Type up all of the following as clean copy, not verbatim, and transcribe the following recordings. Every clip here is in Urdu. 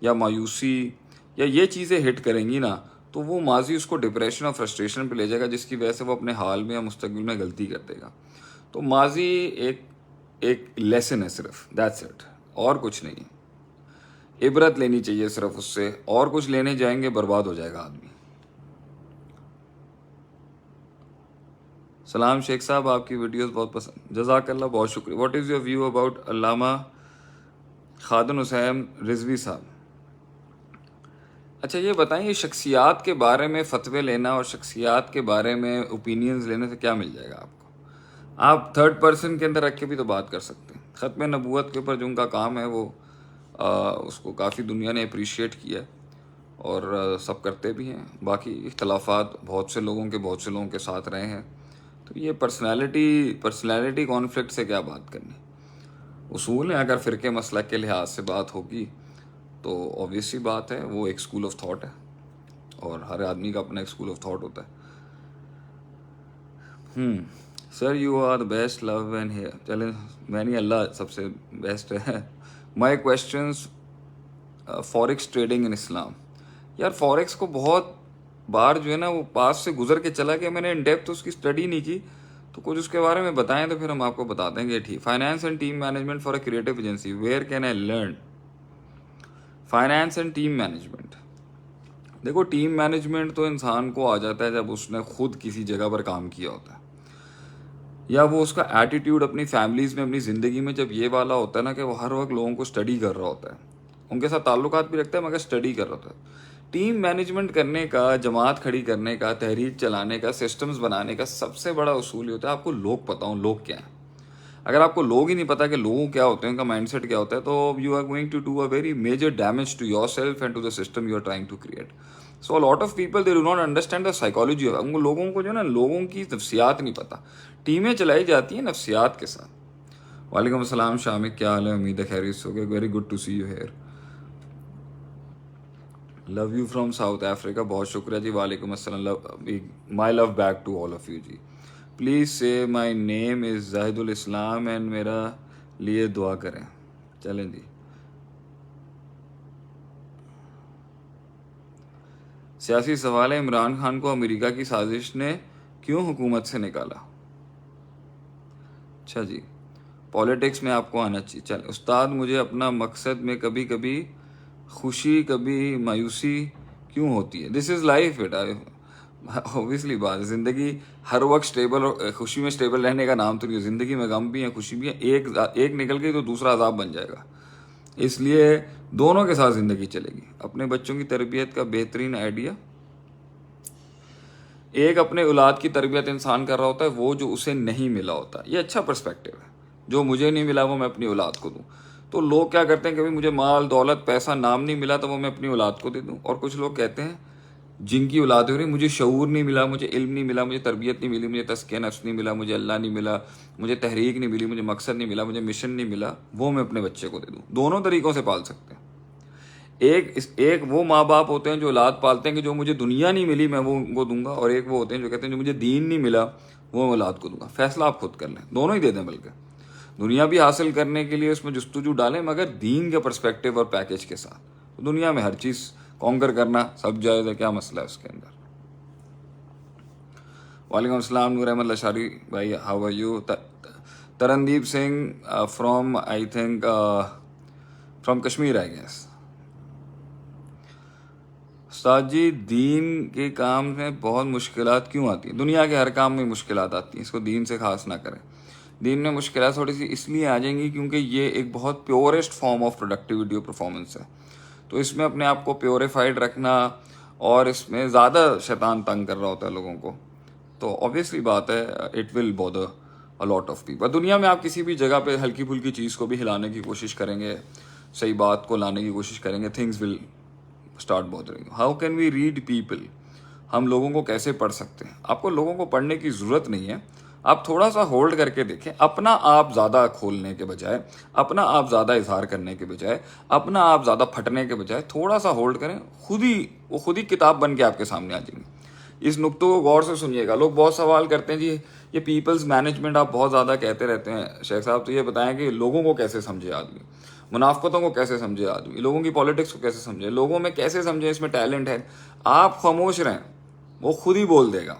یا مایوسی یا یہ چیزیں ہٹ کریں گی نا تو وہ ماضی اس کو ڈپریشن اور فرسٹریشن پہ لے جائے گا، جس کی وجہ سے وہ اپنے حال میں یا مستقبل میں غلطی کر دے گا. تو ماضی ایک لیسن ہے صرف، دیٹس اٹ، اور کچھ نہیں. عبرت لینی چاہیے صرف اس سے، اور کچھ لینے جائیں گے برباد ہو جائے گا آدمی. سلام شیخ صاحب، آپ کی ویڈیوز بہت پسند، جزاک اللہ، بہت شکریہ. What is your view about Allama Khadim حسین رضوی صاحب؟ اچھا یہ بتائیں، یہ شخصیات کے بارے میں فتوے لینا اور شخصیات کے بارے میں اوپینینز لینے سے کیا مل جائے گا آپ کو؟ آپ تھرڈ پرسن کے اندر رکھ کے بھی تو بات کر سکتے ہیں. ختم نبوت کے اوپر جو ان کا کام ہے وہ اس کو کافی دنیا نے اپریشیٹ کیا ہے اور سب کرتے بھی ہیں. باقی اختلافات بہت سے لوگوں کے ساتھ رہے ہیں. تو یہ پرسنالٹی کانفلکٹ سے کیا بات کرنی. اصول ہیں، اگر فرقے مسلک کے لحاظ سے بات ہوگی تو اوبویسلی بات ہے وہ ایک اسکول آف تھاٹ ہے، اور ہر آدمی کا اپنا ایک اسکول آف تھاٹ ہوتا ہے. Sir you are the best love and here. چلیں، میں نہیں، اللہ سب سے بیسٹ ہے. My questions forex trading in Islam. یار فوریکس کو بہت بار جو ہے نا وہ پاس سے گزر کے چلا گیا، میں نے ان ڈیپتھ اس کی اسٹڈی نہیں کی، تو کچھ اس کے بارے میں بتائیں تو پھر ہم آپ کو بتا دیں گے. ٹھیک. Finance and team management for a creative agency, where can I learn finance and team management? دیکھو ٹیم مینجمنٹ تو انسان کو آ جاتا ہے جب اس نے خود کسی جگہ پر کام کیا ہوتا ہے، یا وہ اس کا ایٹیٹیوڈ اپنی فیملیز میں، اپنی زندگی میں جب یہ والا ہوتا ہے نا کہ وہ ہر وقت لوگوں کو اسٹڈی کر رہا ہوتا ہے، ان کے ساتھ تعلقات بھی رکھتا ہے مگر اسٹڈی کر رہا ہوتا ہے. ٹیم مینجمنٹ کرنے کا، جماعت کھڑی کرنے کا، تحریک چلانے کا، سسٹمز بنانے کا سب سے بڑا اصول یہ ہوتا ہے آپ کو لوگ پتہ ہوں لوگ کیا ہیں. اگر آپ کو لوگ ہی نہیں پتا کہ لوگوں کیا ہوتے ہیں، ان کا مائنڈ سیٹ کیا ہوتا ہے، تو you are going to do a very major damage to yourself and to the system you are trying to create. So a lot of people they do not understand the psychology. ان کو لوگوں کو جو ہے نا لوگوں کی نفسیات نہیں پتہ. ٹیمیں چلائی جاتی ہیں نفسیات کے ساتھ. وعلیکم السلام شامق، کیا حال ہے؟ امید ہے خیریت سے ہوگا. Very good to see you here. Love you from South Africa, بہت شکریہ جی. وعلیکم السلام، my love back to all of you جی. پلیز سے مائی نیم از زاہد الاسلام اینڈ میرا لیے دعا کریں. چلیں جی. سیاسی سوال ہے، عمران خان کو امریکہ کی سازش نے کیوں حکومت سے نکالا؟ اچھا جی، پالیٹکس میں آپ کو آنا چاہیے. چلیں استاد، مجھے اپنا مقصد میں کبھی کبھی خوشی کبھی مایوسی کیوں ہوتی ہے؟ دس از لائف بیٹا، اوبیسلی بات ہے. زندگی ہر وقت اسٹیبل اور خوشی میں اسٹیبل رہنے کا نام تو نہیں ہے. زندگی میں غم بھی ہیں، خوشی بھی ہے. ایک نکل گئی تو دوسرا عذاب بن جائے گا. اس لیے دونوں کے ساتھ زندگی چلے گی. اپنے بچوں کی تربیت کا بہترین آئیڈیا، ایک اپنے اولاد کی تربیت انسان کر رہا ہوتا ہے وہ جو اسے نہیں ملا ہوتا. یہ اچھا پرسپیکٹیو ہے. جو مجھے نہیں ملا وہ میں اپنی اولاد کو دوں. تو لوگ کیا کرتے ہیں، کبھی مجھے مال دولت پیسہ نام نہیں ملا تو وہ میں اپنی اولاد کو دے دوں. اور کچھ لوگ کہتے ہیں جن کی اولاد ہو رہی، مجھے شعور نہیں ملا، مجھے علم نہیں ملا، مجھے تربیت نہیں ملی، مجھے تزکیہ نفس نہیں ملا، مجھے اللہ نہیں ملا، مجھے تحریک نہیں ملی، مجھے مقصد نہیں ملا، مجھے مشن نہیں ملا، وہ میں اپنے بچے کو دے دوں. دونوں طریقوں سے پال سکتے ہیں. ایک وہ ماں باپ ہوتے ہیں جو اولاد پالتے ہیں کہ جو مجھے دنیا نہیں ملی میں وہ ان کو دوں گا، اور ایک وہ ہوتے ہیں جو کہتے ہیں جو مجھے دین نہیں ملا وہ میں اولاد کو دوں گا. فیصلہ آپ خود کر لیں، دونوں ہی دے دیں. بلکہ دنیا بھی حاصل کرنے کے لیے اس میں جستجو ڈالیں مگر دین کے پرسپیکٹیو اور پیکیج کے ساتھ. دنیا میں ہر چیز کانکر کرنا سب جائز ہے، کیا مسئلہ ہے اس کے اندر. وعلیکم السلام نور احمد لشاری بھائی، how are you? Tarandeep Singh from I think from Kashmir I guess. استاد جی، دین کے کام میں بہت مشکلات کیوں آتی ہیں؟ دنیا کے ہر کام میں مشکلات آتی ہیں، اس کو دین سے خاص نہ کریں. دین میں مشکلات تھوڑی سی اس لیے آ جائیں گی کیونکہ یہ ایک بہت پیورسٹ فارم آف پروڈکٹیوٹی اور پرفارمنس ہے. تو اس میں اپنے آپ کو پیوریفائڈ رکھنا، اور اس میں زیادہ شیطان تنگ کر رہا ہوتا ہے لوگوں کو، تو اوبیسلی بات ہے it will bother a lot of people. دنیا میں آپ کسی بھی جگہ پہ ہلکی پھلکی چیز کو بھی ہلانے کی کوشش کریں گے، صحیح بات کو لانے کی کوشش کریں گے، things will start bothering. How can we read people? ہم لوگوں کو کیسے پڑھ سکتے ہیں؟ آپ کو لوگوں کو پڑھنے کی ضرورت نہیں ہے. آپ تھوڑا سا ہولڈ کر کے دیکھیں، اپنا آپ زیادہ کھولنے کے بجائے، اپنا آپ زیادہ اظہار کرنے کے بجائے، اپنا آپ زیادہ پھٹنے کے بجائے تھوڑا سا ہولڈ کریں. خود ہی کتاب بن کے آپ کے سامنے آ جائیں گی. اس نقطے کو غور سے سنیے گا. لوگ بہت سوال کرتے ہیں جی یہ پیپلز مینجمنٹ آپ بہت زیادہ کہتے رہتے ہیں شیخ صاحب، تو یہ بتائیں کہ لوگوں کو کیسے سمجھے آدمی. منافقتوں کو کیسے سمجھے آدمی, لوگوں کی پالیٹکس کو کیسے سمجھے, لوگوں میں کیسے سمجھے اس میں ٹیلنٹ ہے. آپ خاموش رہیں, وہ خود ہی بول دے گا,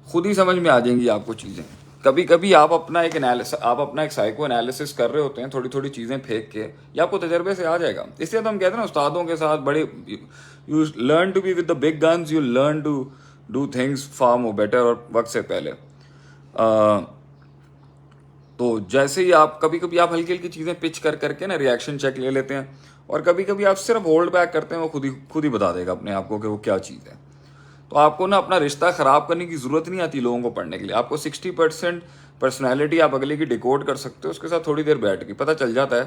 خود ہی سمجھ میں آ جائیں گی آپ کو چیزیں. کبھی کبھی آپ اپنا ایک سائیکو انالیسس کر رہے ہوتے ہیں تھوڑی تھوڑی چیزیں پھینک کے, یا آپ کو تجربے سے آ جائے گا. اس لیے تو ہم کہتے ہیں نا استادوں کے ساتھ بڑے, you learn to be with the big guns, you learn to do things for more better, اور وقت سے پہلے. تو جیسے ہی آپ کبھی کبھی آپ ہلکی ہلکی چیزیں پچ کر کے نا ریئیکشن چیک لے لیتے ہیں, اور کبھی کبھی آپ صرف ہولڈ بیک کرتے ہیں, وہ خود ہی بتا دے گا اپنے آپ کو کہ وہ کیا چیز ہے. تو آپ کو نا اپنا رشتہ خراب کرنے کی ضرورت نہیں آتی لوگوں کو پڑھنے کے لیے. آپ کو 60% پرسنالٹی آپ اگلے کی ڈیکوڈ کر سکتے ہو, اس کے ساتھ تھوڑی دیر بیٹھ کے پتہ چل جاتا ہے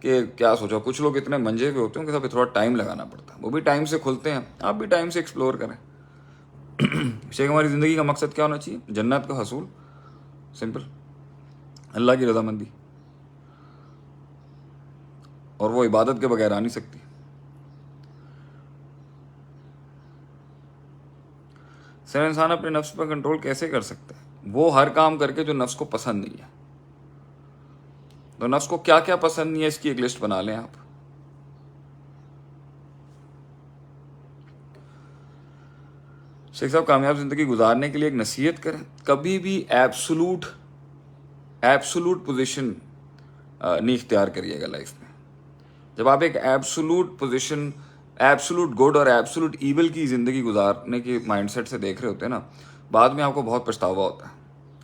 کہ کیا سوچا. کچھ لوگ اتنے منجے ہوئے ہوتے ہیں ان کے ساتھ تھوڑا ٹائم لگانا پڑتا ہے, وہ بھی ٹائم سے کھلتے ہیں, آپ بھی ٹائم سے ایکسپلور کریں. شیخ, ہماری زندگی کا مقصد کیا ہونا چاہیے؟ جنت کا حصول, سمپل, اللہ کی رضامندی, اور وہ عبادت کے بغیر آ نہیں سکتی. سر, انسان اپنے نفس پر کنٹرول کیسے کر سکتا ہے؟ وہ ہر کام کر کے جو نفس کو پسند نہیں ہے. تو نفس کو کیا کیا پسند نہیں ہے اس کی ایک لسٹ بنا لیں آپ. شیخ صاحب, کامیاب زندگی گزارنے کے لیے ایک نصیحت کریں. کبھی بھی ایبسولوٹ پوزیشن نہیں اختیار کریے گا لائف میں. جب آپ ایک ایبسولوٹ پوزیشن, ایبسولوٹ گڈ اور ایبسولوٹ ایول کی زندگی گزارنے کے مائنڈ سیٹ سے دیکھ رہے ہوتے ہیں نا, بعد میں آپ کو بہت پچھتاوا ہوتا ہے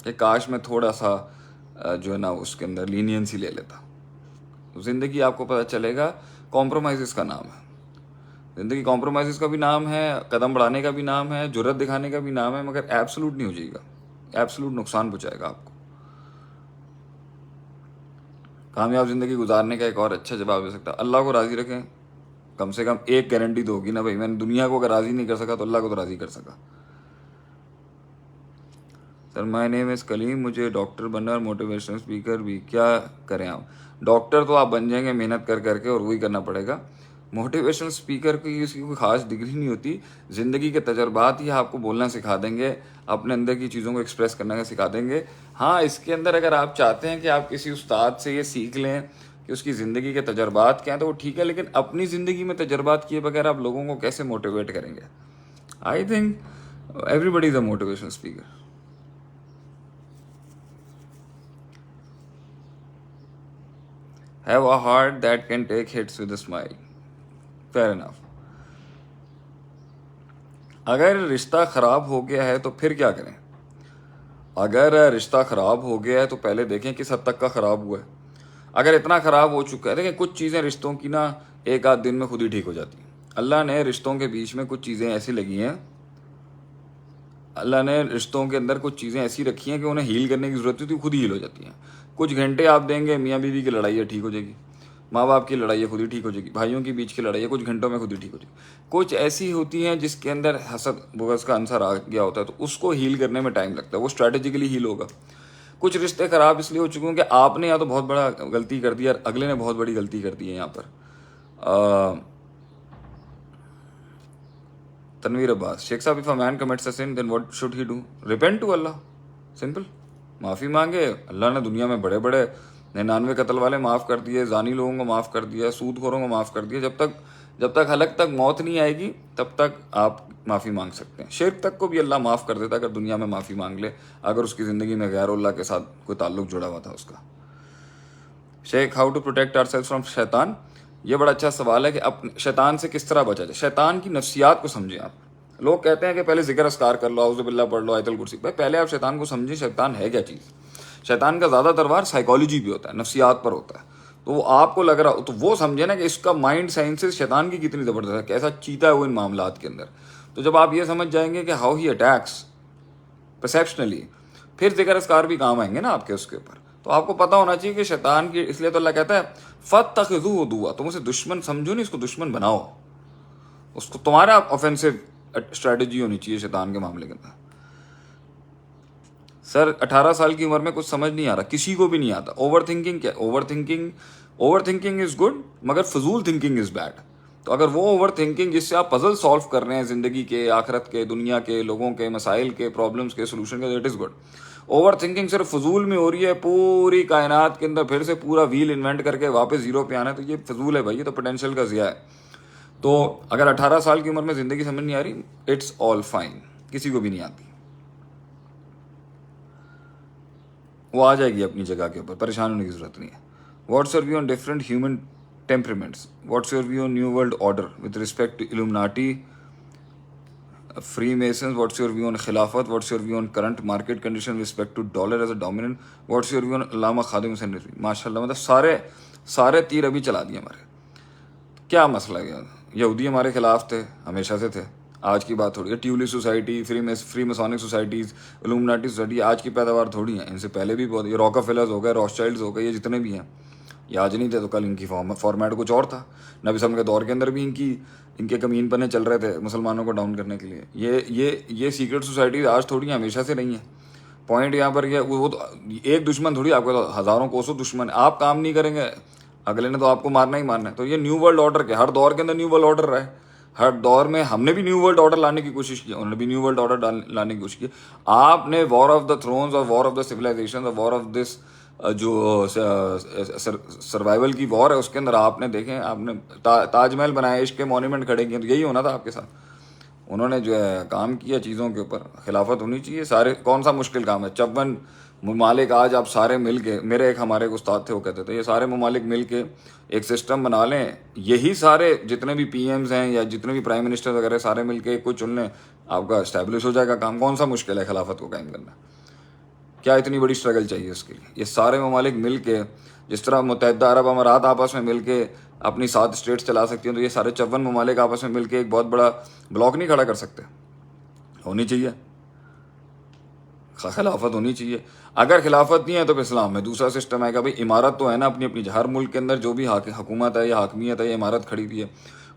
کہ کاش میں تھوڑا سا جو ہے نا اس کے اندر لینینسی لے لیتا. زندگی آپ کو پتہ چلے گا کمپرومائزز کا نام ہے. زندگی کمپرومائزز کا بھی نام ہے, قدم بڑھانے کا بھی نام ہے, جرت دکھانے کا بھی نام ہے, مگر ایبسولوٹ نہیں ہو جائے گا. ایبسولوٹ نقصان پہنچائے گا آپ کو. کامیاب زندگی گزارنے کا ایک اور اچھا جواب دے سکتا, اللہ کو راضی رکھیں. کم سے کم ایک گارنٹی تو ہوگی نا بھائی, میں نے دنیا کو اگر راضی نہیں کر سکا تو اللہ کو تو راضی کر سکا. سر, مائی نیم از کلیم, مجھے ڈاکٹر بننا اور موٹیویشنل اسپیکر بھی. کیا کریں آپ؟ ڈاکٹر تو آپ بن جائیں گے محنت کر کے, اور وہی کرنا پڑے گا. موٹیویشنل اسپیکر کی اس کی کوئی خاص ڈگری نہیں ہوتی. زندگی کے تجربات ہی آپ کو بولنا سکھا دیں گے, اپنے اندر کی چیزوں کو ایکسپریس کرنا کا سکھا دیں گے. ہاں, اس کے اندر اگر آپ چاہتے ہیں کہ آپ کسی استاد سے یہ سیکھ لیں کہ اس کی زندگی کے تجربات کیا ہیں تو وہ ٹھیک ہے, لیکن اپنی زندگی میں تجربات کیے بغیر آپ لوگوں کو کیسے موٹیویٹ کریں گے؟ I think everybody is a motivational speaker. Have a heart that can take hits with a smile. Fair enough. اگر رشتہ خراب ہو گیا ہے تو پھر کیا کریں؟ اگر رشتہ خراب ہو گیا ہے تو پہلے دیکھیں کس حد تک کا خراب ہوا ہے. اگر اتنا خراب ہو چکا ہے, دیکھیں کچھ چیزیں رشتوں کی نا ایک آدھ دن میں خود ہی ٹھیک ہو جاتی ہیں. اللہ نے رشتوں کے بیچ میں کچھ چیزیں ایسی لگی ہیں, اللہ نے رشتوں کے اندر کچھ چیزیں ایسی رکھی ہیں کہ انہیں ہیل کرنے کی ضرورت ہوتی ہے, خود ہی ہیل ہو جاتی ہیں. کچھ گھنٹے آپ دیں گے, میاں بیوی کی لڑائی ہے ٹھیک ہو جائے گی, ماں باپ کی لڑائی ہے خود ہی ٹھیک ہو جائے گی, بھائیوں کے بیچ کی لڑائی ہے کچھ گھنٹوں میں خود ہی ٹھیک ہو جائے گی. کچھ ایسی ہوتی ہیں جس کے اندر حسد بغض کا عنصر آ گیا ہوتا ہے, تو اس کو ہیل کرنے میں ٹائم لگتا ہے, وہ اسٹریٹجیکلی ہیل ہوگا. کچھ رشتے خراب اس لیے ہو چکے ہیں کہ آپ نے یا تو بہت بڑا غلطی کر دی, اور اگلے نے بہت بڑی غلطی کر دی ہے. یہاں پر تنویر عباس, شیخ صاحب, if a man commits a sin then what should he do? Repent to Allah. Simple, معافی مانگے. اللہ نے دنیا میں بڑے بڑے 99 قتل والے معاف کر دیے, زانی لوگوں کو معاف کر دیا, سود خوروں کو معاف کر دیا. جب تک حلق تک موت نہیں آئے گی تب تک آپ معافی مانگ سکتے ہیں. شرک تک کو بھی اللہ معاف کر دیتا اگر دنیا میں معافی مانگ لے, اگر اس کی زندگی میں غیر اللہ کے ساتھ کوئی تعلق جڑا ہوا تھا اس کا. شیخ, how to protect our self from شیطان. یہ بڑا اچھا سوال ہے کہ اپنے شیطان سے کس طرح بچا جائے. شیطان کی نفسیات کو سمجھیں آپ. لوگ کہتے ہیں کہ پہلے ذکر اذکار کر لو, اعوذ باللہ پڑھ لو, آیت الکرسی. پہلے آپ شیطان کو سمجھیں, شیطان ہے کیا چیز. شیطان کا زیادہ تر وار سائیکالوجی بھی ہوتا ہے, نفسیات پر ہوتا ہے. تو وہ آپ کو لگ رہا تو وہ سمجھے نا کہ اس کا مائنڈ سائنسز شیطان کی کتنی زبردست ہے, کیسا چیتا ہے وہ ان معاملات کے اندر. تو جب آپ یہ سمجھ جائیں گے کہ ہاؤ ہی اٹیکس پرسیپشنلی, پھر ذکر اذکار بھی کام آئیں گے نا آپ کے اس کے اوپر. تو آپ کو پتہ ہونا چاہیے کہ شیطان کی, اس لیے تو اللہ کہتا ہے فاتخذوہ عدوا, تم اسے دشمن سمجھو نہیں, اس کو دشمن بناؤ. اس کو تمہارا آفینسو اسٹریٹجی ہونی چاہیے شیطان کے معاملے کے اندر. سر, 18 سال کی عمر میں کچھ سمجھ نہیں آ رہا, کسی کو بھی نہیں آتا. اوور تھنکنگ کیا؟ اوور تھنکنگ از گڈ, مگر فضول تھنکنگ از بیڈ. تو اگر وہ اوور تھنکنگ جس سے آپ پزل سالو کر رہے ہیں زندگی کے, آخرت کے, دنیا کے, لوگوں کے مسائل کے, پرابلمس کے, سولوشن کے, that is good. Over thinking صرف فضول میں ہو رہی ہے، پوری کائنات کے اندر پھر سے پورا ویل انوینٹ کر کے واپس زیرو پہ آنا ہے، تو یہ فضول ہے بھائی، یہ تو پوٹینشیل کا ضیاع ہے. تو اگر 18 سال کی عمر میں زندگی سمجھ نہیں آ رہی، اٹس آل فائن، کسی کو بھی نہیں آتی، وہ آ جائے گی اپنی جگہ کے اوپر، پریشان ہونے کی ضرورت نہیں ہے. What's your view on different human temperaments? What's your view on new world order with respect to Illuminati Freemasons? What's your view on Khilafat? What's your view on current market condition with respect to dollar as a dominant? What's your view on علامہ خادم حسین رضوی؟ ماشاء اللہ، مطلب سارے تیر ابھی چلا دیے ہمارے. کیا مسئلہ ہے؟ یہودی ہمارے خلاف تھے، ہمیشہ سے تھے، آج کی بات تھوڑی ہے. Tulip society, freemasonic societies, Illuminati society آج کی پیداوار تھوڑی ہیں، ان سے پہلے بھی بہت. یہ راکفیلرز ہو گئے، روتھ شائلڈز ہو گئے، یہ جتنے بھی ہیں، یہ آج نہیں تھے تو کل ان کی فارمیٹ کچھ اور تھا. نبی صلی اللہ کے دور کے اندر بھی ان کے کمین پنے چل رہے تھے مسلمانوں کو ڈاؤن کرنے کے لیے. یہ سیکرٹ سوسائٹیز آج تھوڑی ہیں، ہمیشہ سے رہی ہیں. پوائنٹ یہاں پر یہ، وہ تو ایک دشمن تھوڑی، آپ کو ہزاروں کوسوں دشمن. آپ کام نہیں کریں گے، اگلے نے تو آپ کو مارنا ہی مارنا ہے. تو یہ نیو ورلڈ آرڈر کے ہر دور کے اندر نیو ورلڈ آرڈر رہے، ہر دور میں ہم نے بھی نیو ورلڈ آرڈر لانے کی کوشش کی، انہوں نے بھی نیو ورلڈ آرڈر لانے کی کوشش کی. آپ نے وار آف دا تھرونز اور وار آف دا سویلائزیشن اور وار آف دس جو سروائیول کی وار ہے، اس کے اندر آپ نے دیکھیں، آپ نے تاج محل بنایا، عشق کے مونیمنٹ کھڑے کیے، تو یہی ہونا تھا آپ کے ساتھ. انہوں نے جو ہے کام کیا چیزوں کے اوپر. خلافت ہونی چاہیے. سارے کون سا مشکل کام ہے؟ 54 ممالک آج آپ سارے مل کے، میرے ایک ہمارے استاد تھے، وہ کہتے تھے یہ سارے ممالک مل کے ایک سسٹم بنا لیں، یہی سارے جتنے بھی پی ایمز ہیں یا جتنے بھی پرائم منسٹر وغیرہ سارے مل کے ایک کو چن لیں، آپ کا اسٹیبلش ہو جائے گا کام. کون سا مشکل ہے خلافت کو قائم کرنا؟ کیا اتنی بڑی اسٹرگل چاہیے اس کے لیے؟ یہ سارے ممالک مل کے، جس طرح متحدہ عرب امارات آپس میں مل کے اپنی 7 اسٹیٹس چلا سکتی ہیں، تو یہ سارے 54 ممالک آپس میں مل کے ایک بہت بڑا بلاک نہیں کھڑا کر سکتے. ہونی چاہیے خلافت، ہونی چاہیے. اگر خلافت نہیں ہے تو پھر اسلام میں دوسرا سسٹم آئے گا. بھائی عمارت تو ہے نا اپنی اپنی، ہر ملک کے اندر جو بھی حکومت ہے یا حاکمیت ہے یا عمارت کھڑی ہوئی ہے،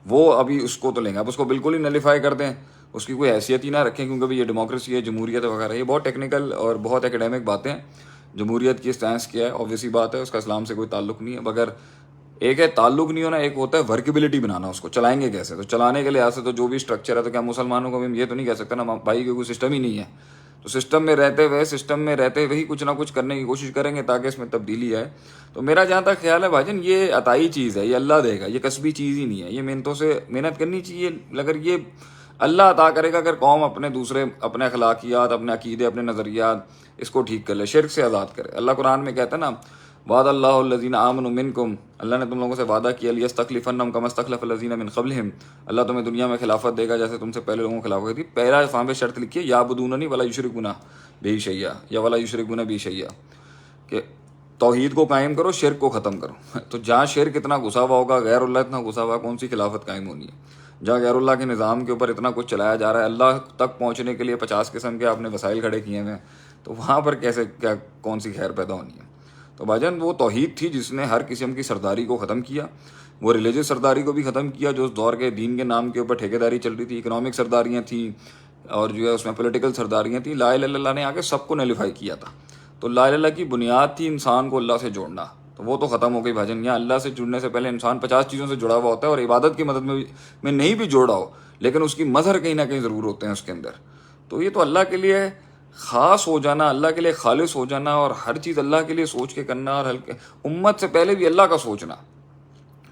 وہ ابھی اس کو تو لیں گے. اب اس کو بالکل ہی نلیفائی کر دیں، اس کی کوئی حیثیت ہی نہ رکھیں، کیونکہ بھی یہ ڈیموکریسی ہے، جمہوریت وغیرہ، یہ بہت ٹیکنیکل اور بہت اکیڈیمک باتیں ہیں. جمہوریت کی اسٹینس کیا ہے، آبویسلی بات ہے، اس کا اسلام سے کوئی تعلق نہیں ہے. مگر ایک ہے تعلق نہیں ہونا، ایک ہوتا ہے ورکیبلٹی بنانا. اس کو چلائیں گے کیسے؟ تو چلانے کے لحاظ سے تو جو بھی اسٹرکچر ہے، تو کیا مسلمانوں کو بھی یہ تو نہیں کہہ سکتے نا بھائی کہ کوئی سسٹم ہی نہیں ہے. تو سسٹم میں رہتے ہوئے ہی کچھ نہ کچھ کرنے کی کوشش کریں گے تاکہ اس میں تبدیلی آئے. تو میرا جہاں تک خیال ہے بھائی جان، یہ عطائی چیز ہے، یہ اللہ دے گا، یہ کسبی چیز ہی نہیں ہے. یہ محنتوں سے محنت کرنی چاہیے. اگر یہ اللہ عطا کرے گا، اگر قوم اپنے اخلاقیات، اپنے عقیدے، اپنے نظریات اس کو ٹھیک کر لے، شرک سے آزاد کرے. اللہ قرآن میں کہتا ہے نا، وعد اللہ الذین آمنوا منکم، اللہ نے تم لوگوں سے وعدہ کیا، لیستخلفنہم کما استخلف الذین من قبلہم، اللہ تمہیں دنیا میں خلافت دے گا جیسے تم سے پہلے لوگوں کو خلافت دی. پہلا وہاں پہ شرط لکھی ہے، یعبدوننی ولا یشرکون بی شیئا، یا ولا یشرکون بی شیئا، کہ توحید کو قائم کرو، شرک کو ختم کرو. تو جہاں شرک اتنا گھسا ہوا ہوگا، غیر اللہ اتنا گھسا ہوا، کون سی خلافت قائم ہونی ہے؟ جہاں غیر اللہ کے نظام کے اوپر اتنا کچھ چلایا جا رہا ہے، اللہ تک پہنچنے کے لیے 50 قسم کے آپ نے وسائل کھڑے کیے ہوئے ہیں، تو وہاں پر کیسے کون سی خیر پیدا ہونی ہے؟ تو بھائی جان وہ توحید تھی جس نے ہر قسم کی سرداری کو ختم کیا. وہ ریلیجس سرداری کو بھی ختم کیا جو اس دور کے دین کے نام کے اوپر ٹھیکیداری چل رہی تھی. اکنامک سرداریاں تھیں اور جو ہے اس میں پولیٹیکل سرداریاں تھیں. لا الہ الا اللہ نے آ کے سب کو نیلیفائی کیا تھا. تو لا الہ الا اللہ کی بنیاد تھی انسان کو اللہ سے جوڑنا، تو وہ تو ختم ہو گئی بھائی جان. یہاں اللہ سے جڑنے سے پہلے انسان 50 چیزوں سے جڑا ہوا ہوتا ہے، اور عبادت کی مدد میں نہیں بھی جوڑا ہو، لیکن اس کی مظہر کہیں نہ کہیں ضرور ہوتے ہیں اس کے اندر. تو یہ تو اللہ کے لیے خاص ہو جانا، اللہ کے لیے خالص ہو جانا، اور ہر چیز اللہ کے لیے سوچ کے کرنا، اور ہلکے امت سے پہلے بھی اللہ کا سوچنا،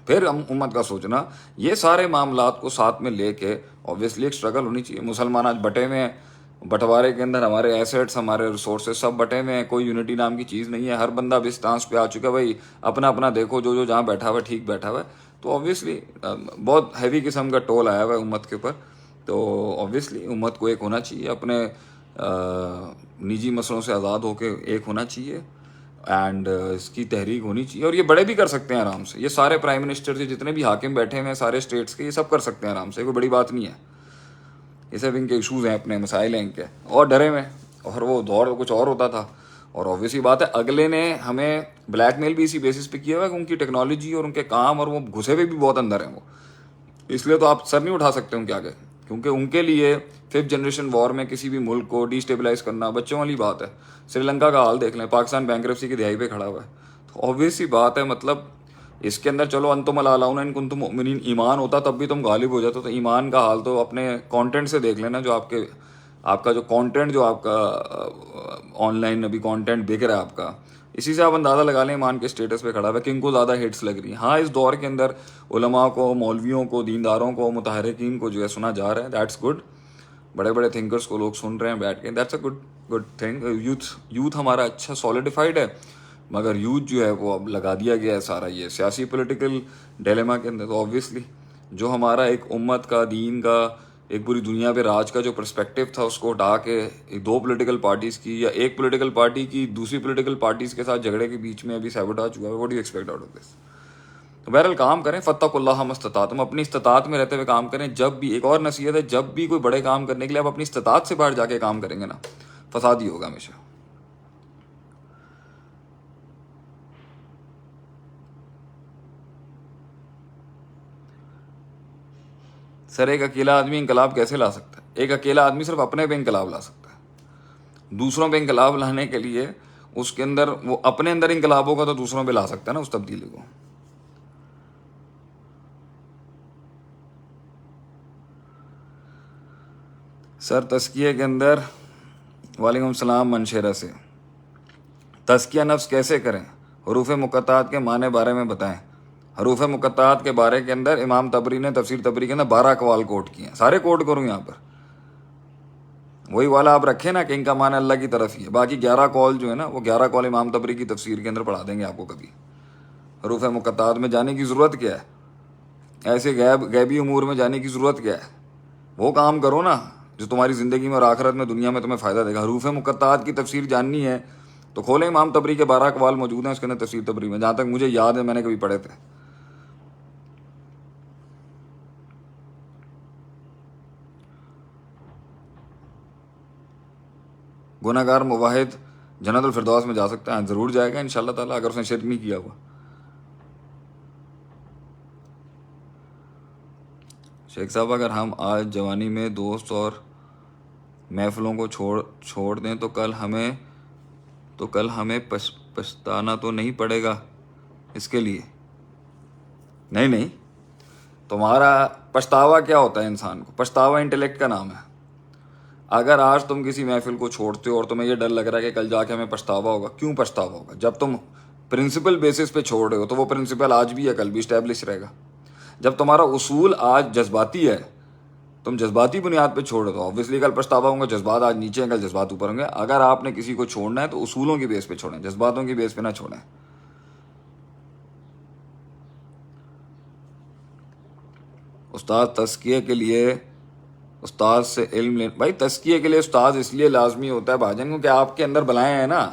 پھر امت کا سوچنا، یہ سارے معاملات کو ساتھ میں لے کے اوبیسلی ایک اسٹرگل ہونی چاہیے. مسلمان آج بٹے ہوئے ہیں، بٹوارے کے اندر ہمارے ایسیٹس، ہمارے ریسورسز سب بٹے ہوئے ہیں. کوئی یونٹی نام کی چیز نہیں ہے. ہر بندہ اب اس اسٹانس پہ آ چکا ہے، بھائی اپنا اپنا دیکھو، جو جہاں بیٹھا ہوا ہے ٹھیک بیٹھا ہوا ہے. تو اوبیسلی بہت ہیوی قسم کا ٹول آیا ہوا ہے امت کے اوپر. تو اوبیسلی امت کو ایک ہونا چاہیے، اپنے نجی مسئلوں سے آزاد ہو کے ایک ہونا چاہیے، اینڈ اس کی تحریک ہونی چاہیے. اور یہ بڑے بھی کر سکتے ہیں آرام سے. یہ سارے پرائم منسٹر جتنے بھی حاکم بیٹھے ہوئے ہیں سارے اسٹیٹس کے، یہ سب کر سکتے ہیں آرام سے، کوئی بڑی بات نہیں ہے. یہ سب ان کے ایشوز ہیں، اپنے مسائل ہیں ان کے، اور ڈرے ہوئے. اور وہ دور کچھ اور ہوتا تھا. اور اوبیسلی بات ہے اگلے نے ہمیں بلیک میل بھی اسی بیسس پہ کیا ہوا ہے کہ ان کی ٹیکنالوجی اور ان کے کام، اور وہ گھسے ہوئے بھی بہت اندر ہیں وہ. اس لیے تو آپ سر نہیں اٹھا سکتے ان کے آگے، کیونکہ ان کے لیے 5th جنریشن وار میں کسی بھی ملک کو ڈی اسٹیبلائز کرنا بچوں والی بات ہے. سری لنکا کا حال دیکھ لیں، پاکستان بینکرپسی کی دہائی پہ کھڑا ہوا ہے. تو اوبویس سی بات ہے، مطلب اس کے اندر چلو انتم الاعلون ان کنتم مؤمنین، ایمان ہوتا تب بھی تم غالب ہو جاتے. تو ایمان کا حال تو اپنے کانٹینٹ سے دیکھ لینا جو آپ کے آپ کا جو کانٹینٹ جو آپ کا آن لائن ابھی کانٹینٹ بک رہا ہے آپ کا, اسی سے آپ اندازہ لگا لیں ایمان کے اسٹیٹس پہ کھڑا ہوا ہے کن کو زیادہ ہٹس لگ رہی ہیں. ہاں اس دور کے اندر علماء کو, مولویوں کو, دینداروں کو, متحرکین کو جو ہے سنا جا رہا ہے, دیٹس گڈ. بڑے بڑے تھنکرس کو لوگ سن رہے ہیں بیٹھ کے, that's a good thing. Youth ہمارا اچھا سالیڈیفائڈ ہے, مگر یوتھ جو ہے وہ اب لگا دیا گیا ہے سارا یہ سیاسی پولیٹیکل ڈیلیما کے اندر. تو آبویسلی جو ہمارا ایک امت کا, دین کا, ایک پوری دنیا پہ راج کا جو پرسپیکٹیو تھا, اس کو ہٹا کے دو پولیٹیکل پارٹیز کی یا ایک پولیٹیکل پارٹی کی دوسری پولیٹیکل پارٹیز کے ساتھ جھگڑے کے بیچ میں ابھی سیبوٹاج ہوا ہے. What do you expect out of this? تو بہرحال کام کریں, فاتقوا اللہ ما استطعتم, اپنی استطاعت میں رہتے ہوئے کام کریں. جب بھی, ایک اور نصیحت ہے, جب بھی کوئی بڑے کام کرنے کے لیے آپ اپنی استطاعت سے باہر جا کے کام کریں گے نا, فساد ہی ہوگا ہمیشہ. سر ایک اکیلا آدمی انقلاب کیسے لا سکتا ہے؟ ایک اکیلا آدمی صرف اپنے پہ انقلاب لا سکتا ہے. دوسروں پہ انقلاب لانے کے لیے اس کے اندر, وہ اپنے اندر انقلاب ہوگا تو دوسروں پہ لا سکتا ہے نا اس تبدیلی کو. سر تزکیے کے اندر, وعلیکم السلام منشیرہ سے, تزکیہ نفس کیسے کریں؟ حروف مقطعات کے معنی بارے میں بتائیں. حروف مقطعات کے بارے کے اندر امام طبری نے تفسیر طبری کے اندر 12 اقوال کوٹ کیے ہیں. سارے کوٹ کروں یہاں پر, وہی والا آپ رکھیں نا کہ ان کا معنی اللہ کی طرف ہی ہے. باقی 11 قول جو ہے نا, وہ 11 قول امام طبری کی تفسیر کے اندر پڑھا دیں گے آپ کو کبھی. حروف مقطعات میں جانے کی ضرورت کیا ہے؟ ایسے غیبی امور میں جانے کی ضرورت کیا ہے؟ وہ کام کرو نا جو تمہاری زندگی میں اور آخرت میں, دنیا میں تمہیں فائدہ دے گا. حروف مقطعات کی تفسیر جاننی ہے تو کھولیں, امام طبری کے 12 اقوال موجود ہیں اس کے اندر تفسیر طبری میں, جہاں تک مجھے یاد ہے میں نے کبھی پڑھے تھے. گناہ گار مواحد جنت الفردوس میں جا سکتا ہے؟ ضرور جائے گا انشاءاللہ تعالیٰ, اگر اس نے شرک نہیں کیا ہوا. شیخ صاحب اگر ہم آج جوانی میں دوست اور محفلوں کو چھوڑ دیں تو کل ہمیں پچھتانا تو نہیں پڑے گا اس کے لیے؟ نہیں, تمہارا پچھتاوا کیا ہوتا ہے انسان کو؟ پچھتاوا انٹلیکٹ کا نام ہے. اگر آج تم کسی محفل کو چھوڑتے ہو اور تمہیں یہ ڈر لگ رہا ہے کہ کل جا کے ہمیں پچھتاوا ہوگا, کیوں پچھتاوا ہوگا؟ جب تم پرنسپل بیسس پہ چھوڑ رہے ہو تو وہ پرنسپل آج بھی ہے کل بھی اسٹیبلش رہے گا. جب تمہارا اصول آج جذباتی ہے, تم جذباتی بنیاد پہ چھوڑ رہے ہو تو آبویسلی کل پچھتاوا ہوں گا. جذبات آج نیچے ہیں, کل جذبات اوپر ہوں گے. اگر آپ نے کسی کو چھوڑنا ہے تو اصولوں کی بیس پہ چھوڑیں, جذباتوں کی بیس پہ نہ چھوڑیں. استاد تزکیے کے لیے استاد سے علم لیں. بھائی تزکیے کے لیے استاد اس لیے لازمی ہوتا ہے بھاجن کیونکہ آپ کے اندر بلائیں ہیں نا,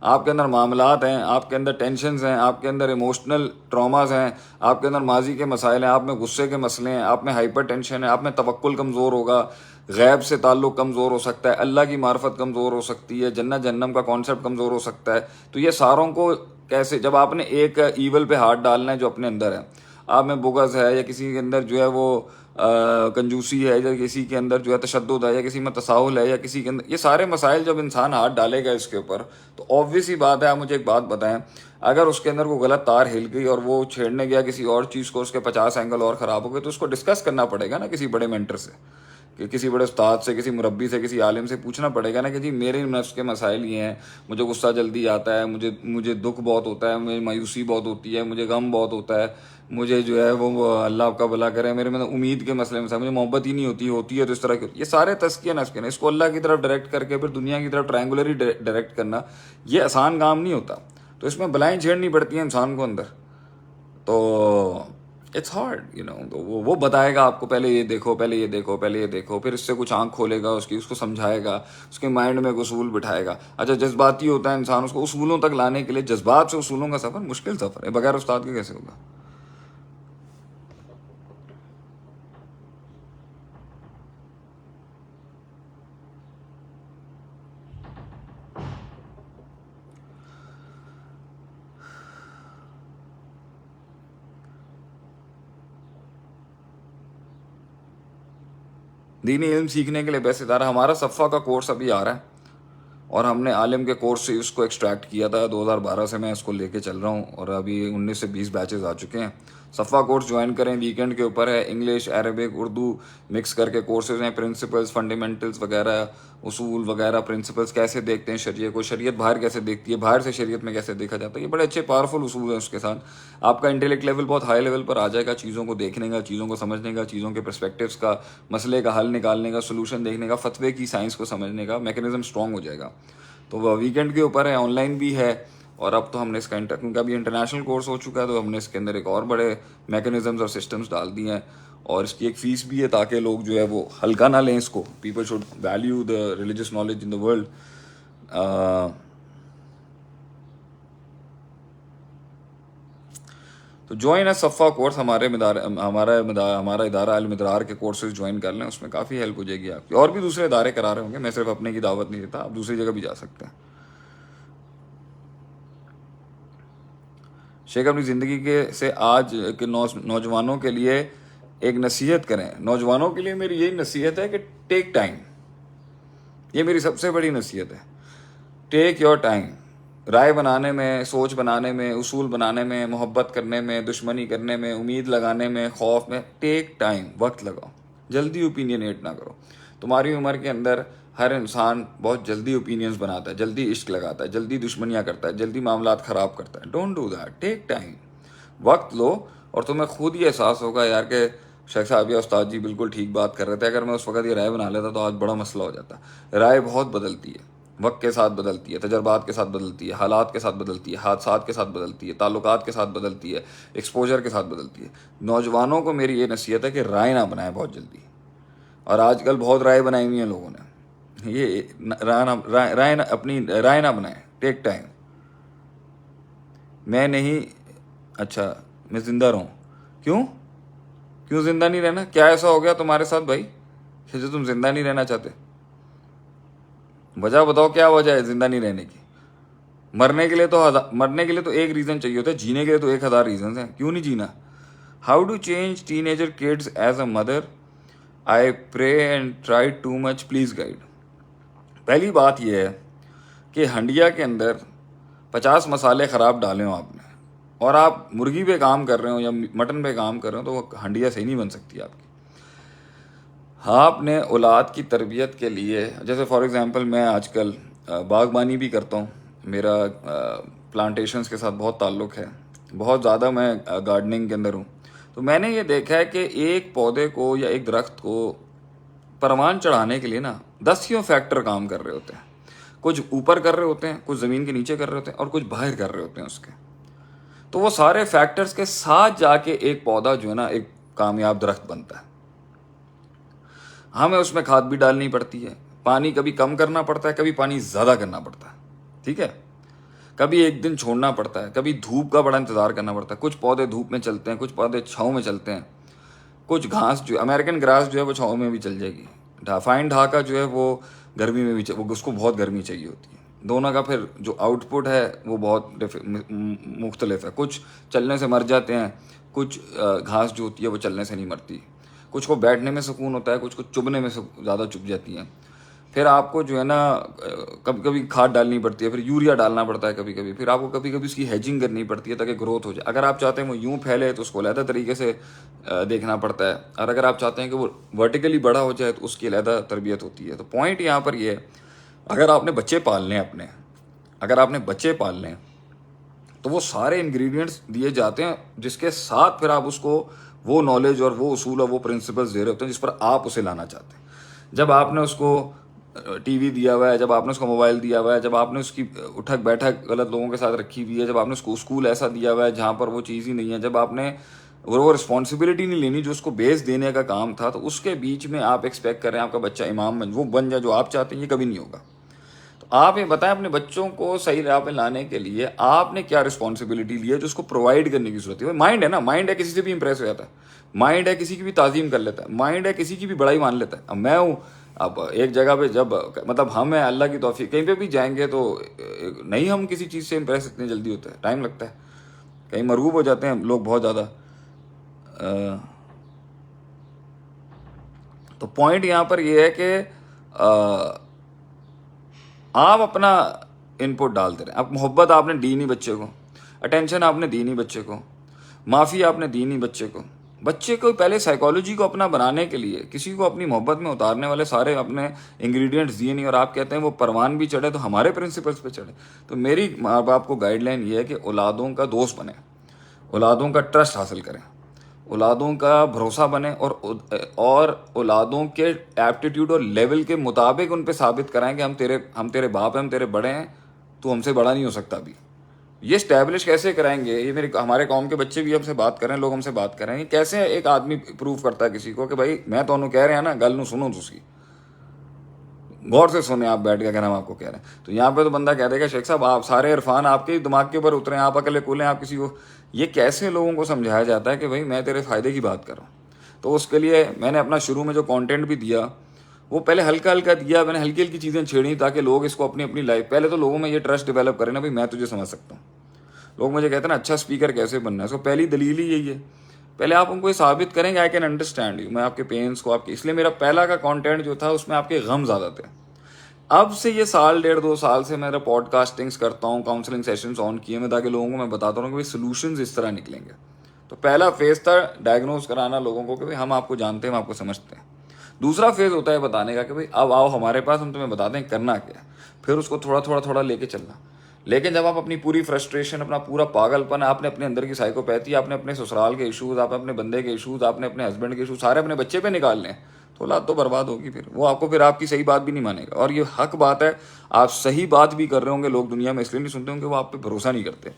آپ کے اندر معاملات ہیں, آپ کے اندر ٹینشنز ہیں, آپ کے اندر ایموشنل ٹراماز ہیں, آپ کے اندر ماضی کے مسائل ہیں, آپ میں غصے کے مسئلے ہیں, آپ میں ہائپر ٹینشن ہے, آپ میں توکل کمزور ہوگا, غیب سے تعلق کمزور ہو سکتا ہے, اللہ کی معرفت کمزور ہو سکتی ہے, جنت جہنم کا کانسیپٹ کمزور ہو سکتا ہے. تو یہ ساروں کو کیسے, جب آپ نے ایک ایول پہ ہاتھ ڈالنا ہے جو اپنے اندر ہے, آپ میں بغض ہے یا کسی کے اندر جو ہے وہ کنجوسی ہے یا کسی کے اندر جو ہے تشدد ہے یا کسی میں تساہل ہے یا کسی کے اندر, یہ سارے مسائل جب انسان ہاتھ ڈالے گا اس کے اوپر تو آبویس ہی بات ہے. آپ مجھے ایک بات بتائیں, اگر اس کے اندر وہ غلط تار ہل گئی اور وہ چھیڑنے گیا کسی اور چیز کو, اس کے 50 اینگل اور خراب ہو گئے, تو اس کو ڈسکس کرنا پڑے گا نا کسی بڑے مینٹر سے, کہ کسی بڑے استاد سے, کسی مربی سے, کسی عالم سے پوچھنا پڑے گا نا کہ جی میرے نفس کے مسائل یہ ہیں, مجھے غصہ جلدی آتا ہے, مجھے دکھ بہت ہوتا ہے, مجھے مایوسی بہت ہوتی ہے, مجھے غم بہت ہوتا ہے, مجھے جو ہے وہ اللہ آپ کا بھلا کرے, میرے میں امید کے مسئلے میں مجھے محبت ہی نہیں ہوتی ہے تو اس طرح کی. یہ سارے تزکیہ نفس کے نا, اس کو اللہ کی طرف ڈائریکٹ کر کے پھر دنیا کی طرف ٹرائنگولری ڈائریکٹ کرنا یہ آسان کام نہیں ہوتا. تو اس میں بلائیں جھیڑنی پڑتی ہیں انسان کو اندر, تو اٹس ہارڈ تو وہ بتائے گا آپ کو پہلے یہ دیکھو, پہلے یہ دیکھو, پہلے یہ دیکھو, پھر اس سے کچھ آنکھ کھولے گا, اس کو سمجھائے گا, اس کے مائنڈ میں ایک اصول بٹھائے گا. اچھا جذباتی ہوتا ہے انسان, اس کو اصولوں تک لانے کے لیے, جذبات سے اصولوں کا سفر مشکل سفر ہے, بغیر استاد کے کیسے ہوگا؟ دینی علم سیکھنے کے لیے پیسے دار, ہمارا صفا کا کورس ابھی آ رہا ہے اور ہم نے عالم کے کورس سے اس کو ایکسٹریکٹ کیا تھا. 2012 سے میں اس کو لے کے چل رہا ہوں اور ابھی 19 سے 20 بیچز آ چکے ہیں. صفا کورس جوائن کریں, ویکینڈ کے اوپر ہے, انگلش, عربک, اردو مکس کر کے کورسز ہیں, پرنسپلس, فنڈامنٹلس وغیرہ, اصول وغیرہ, پرنسپلس کیسے دیکھتے ہیں شریعت کو, شریعت باہر کیسے دیکھتی ہے, باہر سے شریعت میں کیسے دیکھا جاتا ہے, یہ بڑے اچھے پاورفل اصول ہیں. اس کے ساتھ آپ کا انٹیلیکٹ لیول بہت ہائی لیول پر آ جائے گا, چیزوں کو دیکھنے کا, چیزوں کو سمجھنے کا, چیزوں کے پرسپیکٹیوز کا, مسئلے کا حل نکالنے کا, سولوشن دیکھنے کا, فتوے کی سائنس کو سمجھنے کا میکینزم اسٹرانگ ہو جائے گا. تو وہ ویکینڈ کے اوپر ہے, آن لائن بھی ہے, اور اب تو ہم نے اس کا کیونکہ ابھی انٹرنیشنل کورس ہو چکا ہے تو ہم نے اس کے اندر ایک اور بڑے میکینزمز اور سسٹمز ڈال دیے ہیں, اور اس کی ایک فیس بھی ہے تاکہ لوگ جو ہے وہ ہلکا نہ لیں اس کو. People should value the religious knowledge in the world. تو جوائن ہے صفا کورس, ہمارا ادارہ المدرار کے کورسز جوائن کر لیں, اس میں کافی ہیلپ ہو جائے گی آپ کی. اور بھی دوسرے ادارے کرا رہے ہوں گے, میں صرف اپنے کی دعوت نہیں دیتا, آپ دوسری جگہ بھی جا سکتے ہیں. شیخ اپنی زندگی سے آج کے نوجوانوں کے لیے ایک نصیحت کریں. نوجوانوں کے لیے میری یہی نصیحت ہے کہ ٹیک ٹائم, یہ میری سب سے بڑی نصیحت ہے. ٹیک یور ٹائم, رائے بنانے میں, سوچ بنانے میں, اصول بنانے میں, محبت کرنے میں, دشمنی کرنے میں, امید لگانے میں, خوف میں. ٹیک ٹائم, وقت لگاؤ, جلدی اوپینینیٹ نہ کرو. تمہاری عمر کے اندر ہر انسان بہت جلدی اوپینینز بناتا ہے, جلدی عشق لگاتا ہے, جلدی دشمنیاں کرتا ہے, جلدی معاملات خراب کرتا ہے. Don't do that, take time, وقت لو, اور تمہیں خود ہی احساس ہوگا یار کہ شیخ صاحب یا استاد جی بالکل ٹھیک بات کر رہے تھے, اگر میں اس وقت یہ رائے بنا لیتا تو آج بڑا مسئلہ ہو جاتا. رائے بہت بدلتی ہے, وقت کے ساتھ بدلتی ہے, تجربات کے ساتھ بدلتی ہے, حالات کے ساتھ بدلتی ہے, حادثات کے ساتھ بدلتی ہے, تعلقات کے ساتھ بدلتی ہے, ایکسپوجر کے ساتھ بدلتی ہے. نوجوانوں کو میری یہ نصیحت ہے کہ رائے نہ بنائیں بہت جلدی, اور آج کل بہت رائے بنائی ہوئی ہیں لوگوں نے, یہ اپنی رائے نہ بنائیں. Take time. میں نہیں, اچھا میں زندہ رہوں, کیوں زندہ نہیں رہنا, کیا ایسا ہو گیا تمہارے ساتھ بھائی کہ جو تم زندہ نہیں رہنا چاہتے؟ وجہ بتاؤ, کیا وجہ ہے زندہ نہیں رہنے کی؟ مرنے کے لیے تو ایک ریزن چاہیے ہوتا ہے, جینے کے لیے تو 1000 ریزنز ہیں, کیوں نہیں جینا؟ How do change ten ager kids as a mother, I pray and try too much, please guide. پہلی بات یہ ہے کہ ہنڈیا کے اندر 50 مسالے خراب ڈالے ہوں آپ نے, اور آپ مرغی پہ کام کر رہے ہوں یا مٹن پہ کام کر رہے ہوں, تو وہ ہنڈیا صحیح نہیں بن سکتی آپ کی. آپ نے اولاد کی تربیت کے لیے, جیسے فار ایگزامپل میں آج کل باغبانی بھی کرتا ہوں, میرا پلانٹیشنز کے ساتھ بہت تعلق ہے, بہت زیادہ میں گارڈننگ کے اندر ہوں. تو میں نے یہ دیکھا ہے کہ ایک پودے کو یا ایک درخت کو پروان چڑھانے کے لیے نا 10 فیکٹر کام کر رہے ہوتے ہیں. کچھ اوپر کر رہے ہوتے ہیں, کچھ زمین کے نیچے کر رہے ہوتے ہیں, اور کچھ باہر کر رہے ہوتے ہیں اس کے. تو وہ سارے فیکٹرز کے ساتھ جا کے ایک پودا جو ہے نا ایک کامیاب درخت بنتا ہے. ہمیں اس میں کھاد بھی ڈالنی پڑتی ہے, پانی کبھی کم کرنا پڑتا ہے, کبھی پانی زیادہ کرنا پڑتا ہے, ٹھیک ہے, کبھی ایک دن چھوڑنا پڑتا ہے, کبھی دھوپ کا بڑا انتظار کرنا پڑتا ہے. کچھ پودے دھوپ میں چلتے ہیں, کچھ پودے چھاؤں میں چلتے ہیں. کچھ گھاس جو امریکن گراس جو ہے وہ چھاؤں میں بھی چل جائے گی. فائن ڈھاکہ جو ہے وہ گرمی میں بھی اس کو بہت گرمی چاہیے ہوتی ہے. دونوں کا پھر جو آؤٹ پٹ ہے وہ بہت مختلف ہے. کچھ چلنے سے مر جاتے ہیں, کچھ گھاس جو ہوتی ہے وہ چلنے سے نہیں مرتی. کچھ کو بیٹھنے میں سکون ہوتا ہے, کچھ کو چبنے میں زیادہ چب جاتی ہیں. پھر آپ کو جو ہے نا کبھی کبھی کھاد ڈالنی پڑتی ہے, پھر یوریا ڈالنا پڑتا ہے کبھی کبھی. پھر آپ کو کبھی کبھی اس کی ہیجنگ کرنی پڑتی ہے تاکہ گروتھ ہو جائے. اگر آپ چاہتے ہیں وہ یوں پھیلے تو اس کو علیحدہ طریقے سے دیکھنا پڑتا ہے, اور اگر آپ چاہتے ہیں کہ وہ ورٹیکلی بڑا ہو جائے تو اس کی علیحدہ تربیت ہوتی ہے. تو پوائنٹ یہاں پر یہ ہے, اگر آپ نے بچے پالنے ہیں تو وہ سارے انگریڈینٹس دیے جاتے ہیں جس کے ساتھ پھر آپ اس کو وہ نالج اور وہ اصول اور وہ پرنسپلز دے رہے ہوتے ہیں جس پر آپ اسے لانا چاہتے ہیں. جب آپ نے اس کو ٹی وی دیا ہوا ہے, جب آپ نے اس کو موبائل دیا ہوا ہے, جب آپ نے اس کی اٹھک بیٹھک غلط لوگوں کے ساتھ رکھی ہوئی ہے, جب آپ نے اس کو اسکول ایسا دیا ہوا ہے جہاں پر وہ چیز ہی نہیں ہے, جب آپ نے وہ رسپانسبلٹی نہیں لینی جو اس کو بیس دینے کا کام تھا, تو اس کے بیچ میں آپ ایکسپیکٹ کر رہے ہیں آپ کا بچہ امام وہ بن جائے جو آپ چاہتے ہیں, یہ کبھی نہیں ہوگا. تو آپ یہ بتائیں اپنے بچوں کو صحیح راہ پہ لانے کے لیے آپ نے کیا رسپانسبلٹی لی ہے جو اس کو پرووائڈ کرنے کی ضرورت ہے. مائنڈ ہے نا, مائنڈ ہے کسی سے بھی امپریس ہو جاتا ہے, مائنڈ ہے کسی کی بھی تعظیم کر لیتا ہے, مائنڈ ہے کسی کی بھی بڑائی مان لیتا ہے. اب میں ہوں, اب ایک جگہ پہ جب مطلب ہم ہیں, اللہ کی توفیق, کہیں پہ بھی جائیں گے تو نہیں ہم کسی چیز سے امپریس اتنی جلدی ہوتا ہے, ٹائم لگتا ہے, کہیں مرغوب ہو جاتے ہیں لوگ بہت زیادہ. تو پوائنٹ یہاں پر یہ ہے کہ آپ اپنا ان پٹ ڈالتے رہیں. اب محبت آپ نے دی نہیں بچے کو, اٹینشن آپ نے دی نہیں بچے کو, معافی آپ نے دی نہیں بچے کو پہلے سائیکالوجی کو اپنا بنانے کے لیے کسی کو اپنی محبت میں اتارنے والے سارے اپنے انگریڈینٹس دیے نہیں، اور آپ کہتے ہیں وہ پروان بھی چڑھے تو ہمارے پرنسپلس پہ چڑھے. تو میری ماں باپ کو گائیڈ لائن یہ ہے کہ اولادوں کا دوست بنے، اولادوں کا ٹرسٹ حاصل کریں، اولادوں کا بھروسہ بنے، اور اولادوں کے ایپٹیٹیوڈ اور لیول کے مطابق ان پہ ثابت کرائیں کہ ہم تیرے باپ ہیں، ہم تیرے بڑے ہیں، تو ہم سے بڑا نہیں ہو سکتا ابھی. یہ اسٹیبلش کیسے کرائیں گے؟ یہ ہمارے قوم کے بچے بھی ہم سے بات کریں، لوگ ہم سے بات کریں، کیسے ایک آدمی پروف کرتا ہے کسی کو کہ بھائی میں تو انہوں کہہ رہے ہیں نا، گل نو سنو تسی غور سے سنیں آپ بیٹھ کے اگر ہم آپ کو کہہ رہے ہیں. تو یہاں پہ تو بندہ کہہ دے گا شیخ صاحب آپ سارے عرفان آپ کے دماغ کے اوپر اترے ہیں، آپ اکلے کولیں، آپ کسی کو. یہ کیسے لوگوں کو سمجھایا جاتا ہے کہ بھائی میں تیرے فائدے کی بات کر رہا ہوں؟ تو اس کے لیے میں نے اپنا شروع میں جو کانٹینٹ بھی دیا وہ پہلے ہلکا دیا، میں نے ہلکی ہلکی چیزیں چھیڑی تاکہ لوگ اس کو اپنی لائف، پہلے تو لوگوں میں یہ ٹرسٹ ڈیولپ کریں نا، بھائی میں تجھے سمجھ سکتا ہوں. لوگ مجھے کہتے ہیں نا اچھا اسپیکر کیسے بننا ہے، اس کو پہلی دلیل ہی یہی ہے، پہلے آپ ان کو یہ ثابت کریں کہ آئی کین انڈرسٹینڈ یو، میں آپ کے پینس کو اس لیے میرا پہلا کا کانٹینٹ جو تھا اس میں آپ کے غم زیادہ تھے. اب سے یہ سال 1.5-2 سال سے میرا پوڈ کاسٹنگس کرتا ہوں، کاؤنسلنگ سیشنز آن کیے میں، تاکہ لوگوں کو میں بتاتا ہوں کہ سولوشنز اس طرح نکلیں گے. تو پہلا فیز تھا ڈائگنوز کرانا لوگوں کو کہ بھائی ہم آپ کو جانتے ہیں، ہم آپ کو سمجھتے ہیں. دوسرا فیز ہوتا ہے بتانے کا کہ بھائی اب آؤ ہمارے پاس، ہم تمہیں بتاتے ہیں کرنا کیا ہے، پھر اس کو تھوڑا لے کے چلنا. لیکن جب آپ اپنی پوری فرسٹریشن، اپنا پورا پاگل پن، آپ نے اپنے اندر کی سائیکوپیتھی، آپ نے اپنے سسرال کے ایشوز، آپ اپنے بندے کے ایشوز، آپ نے اپنے ہسبینڈ کے ایشوز سارے اپنے بچے پہ نکال لیں تو اولاد تو برباد ہوگی. پھر وہ آپ کو پھر آپ کی صحیح بات بھی نہیں مانے گا. اور یہ حق بات ہے، آپ صحیح بات بھی کر رہے ہوں گے، لوگ دنیا میں اس لیے نہیں سنتے ہوں کہ وہ آپ پہ بھروسہ نہیں کرتے،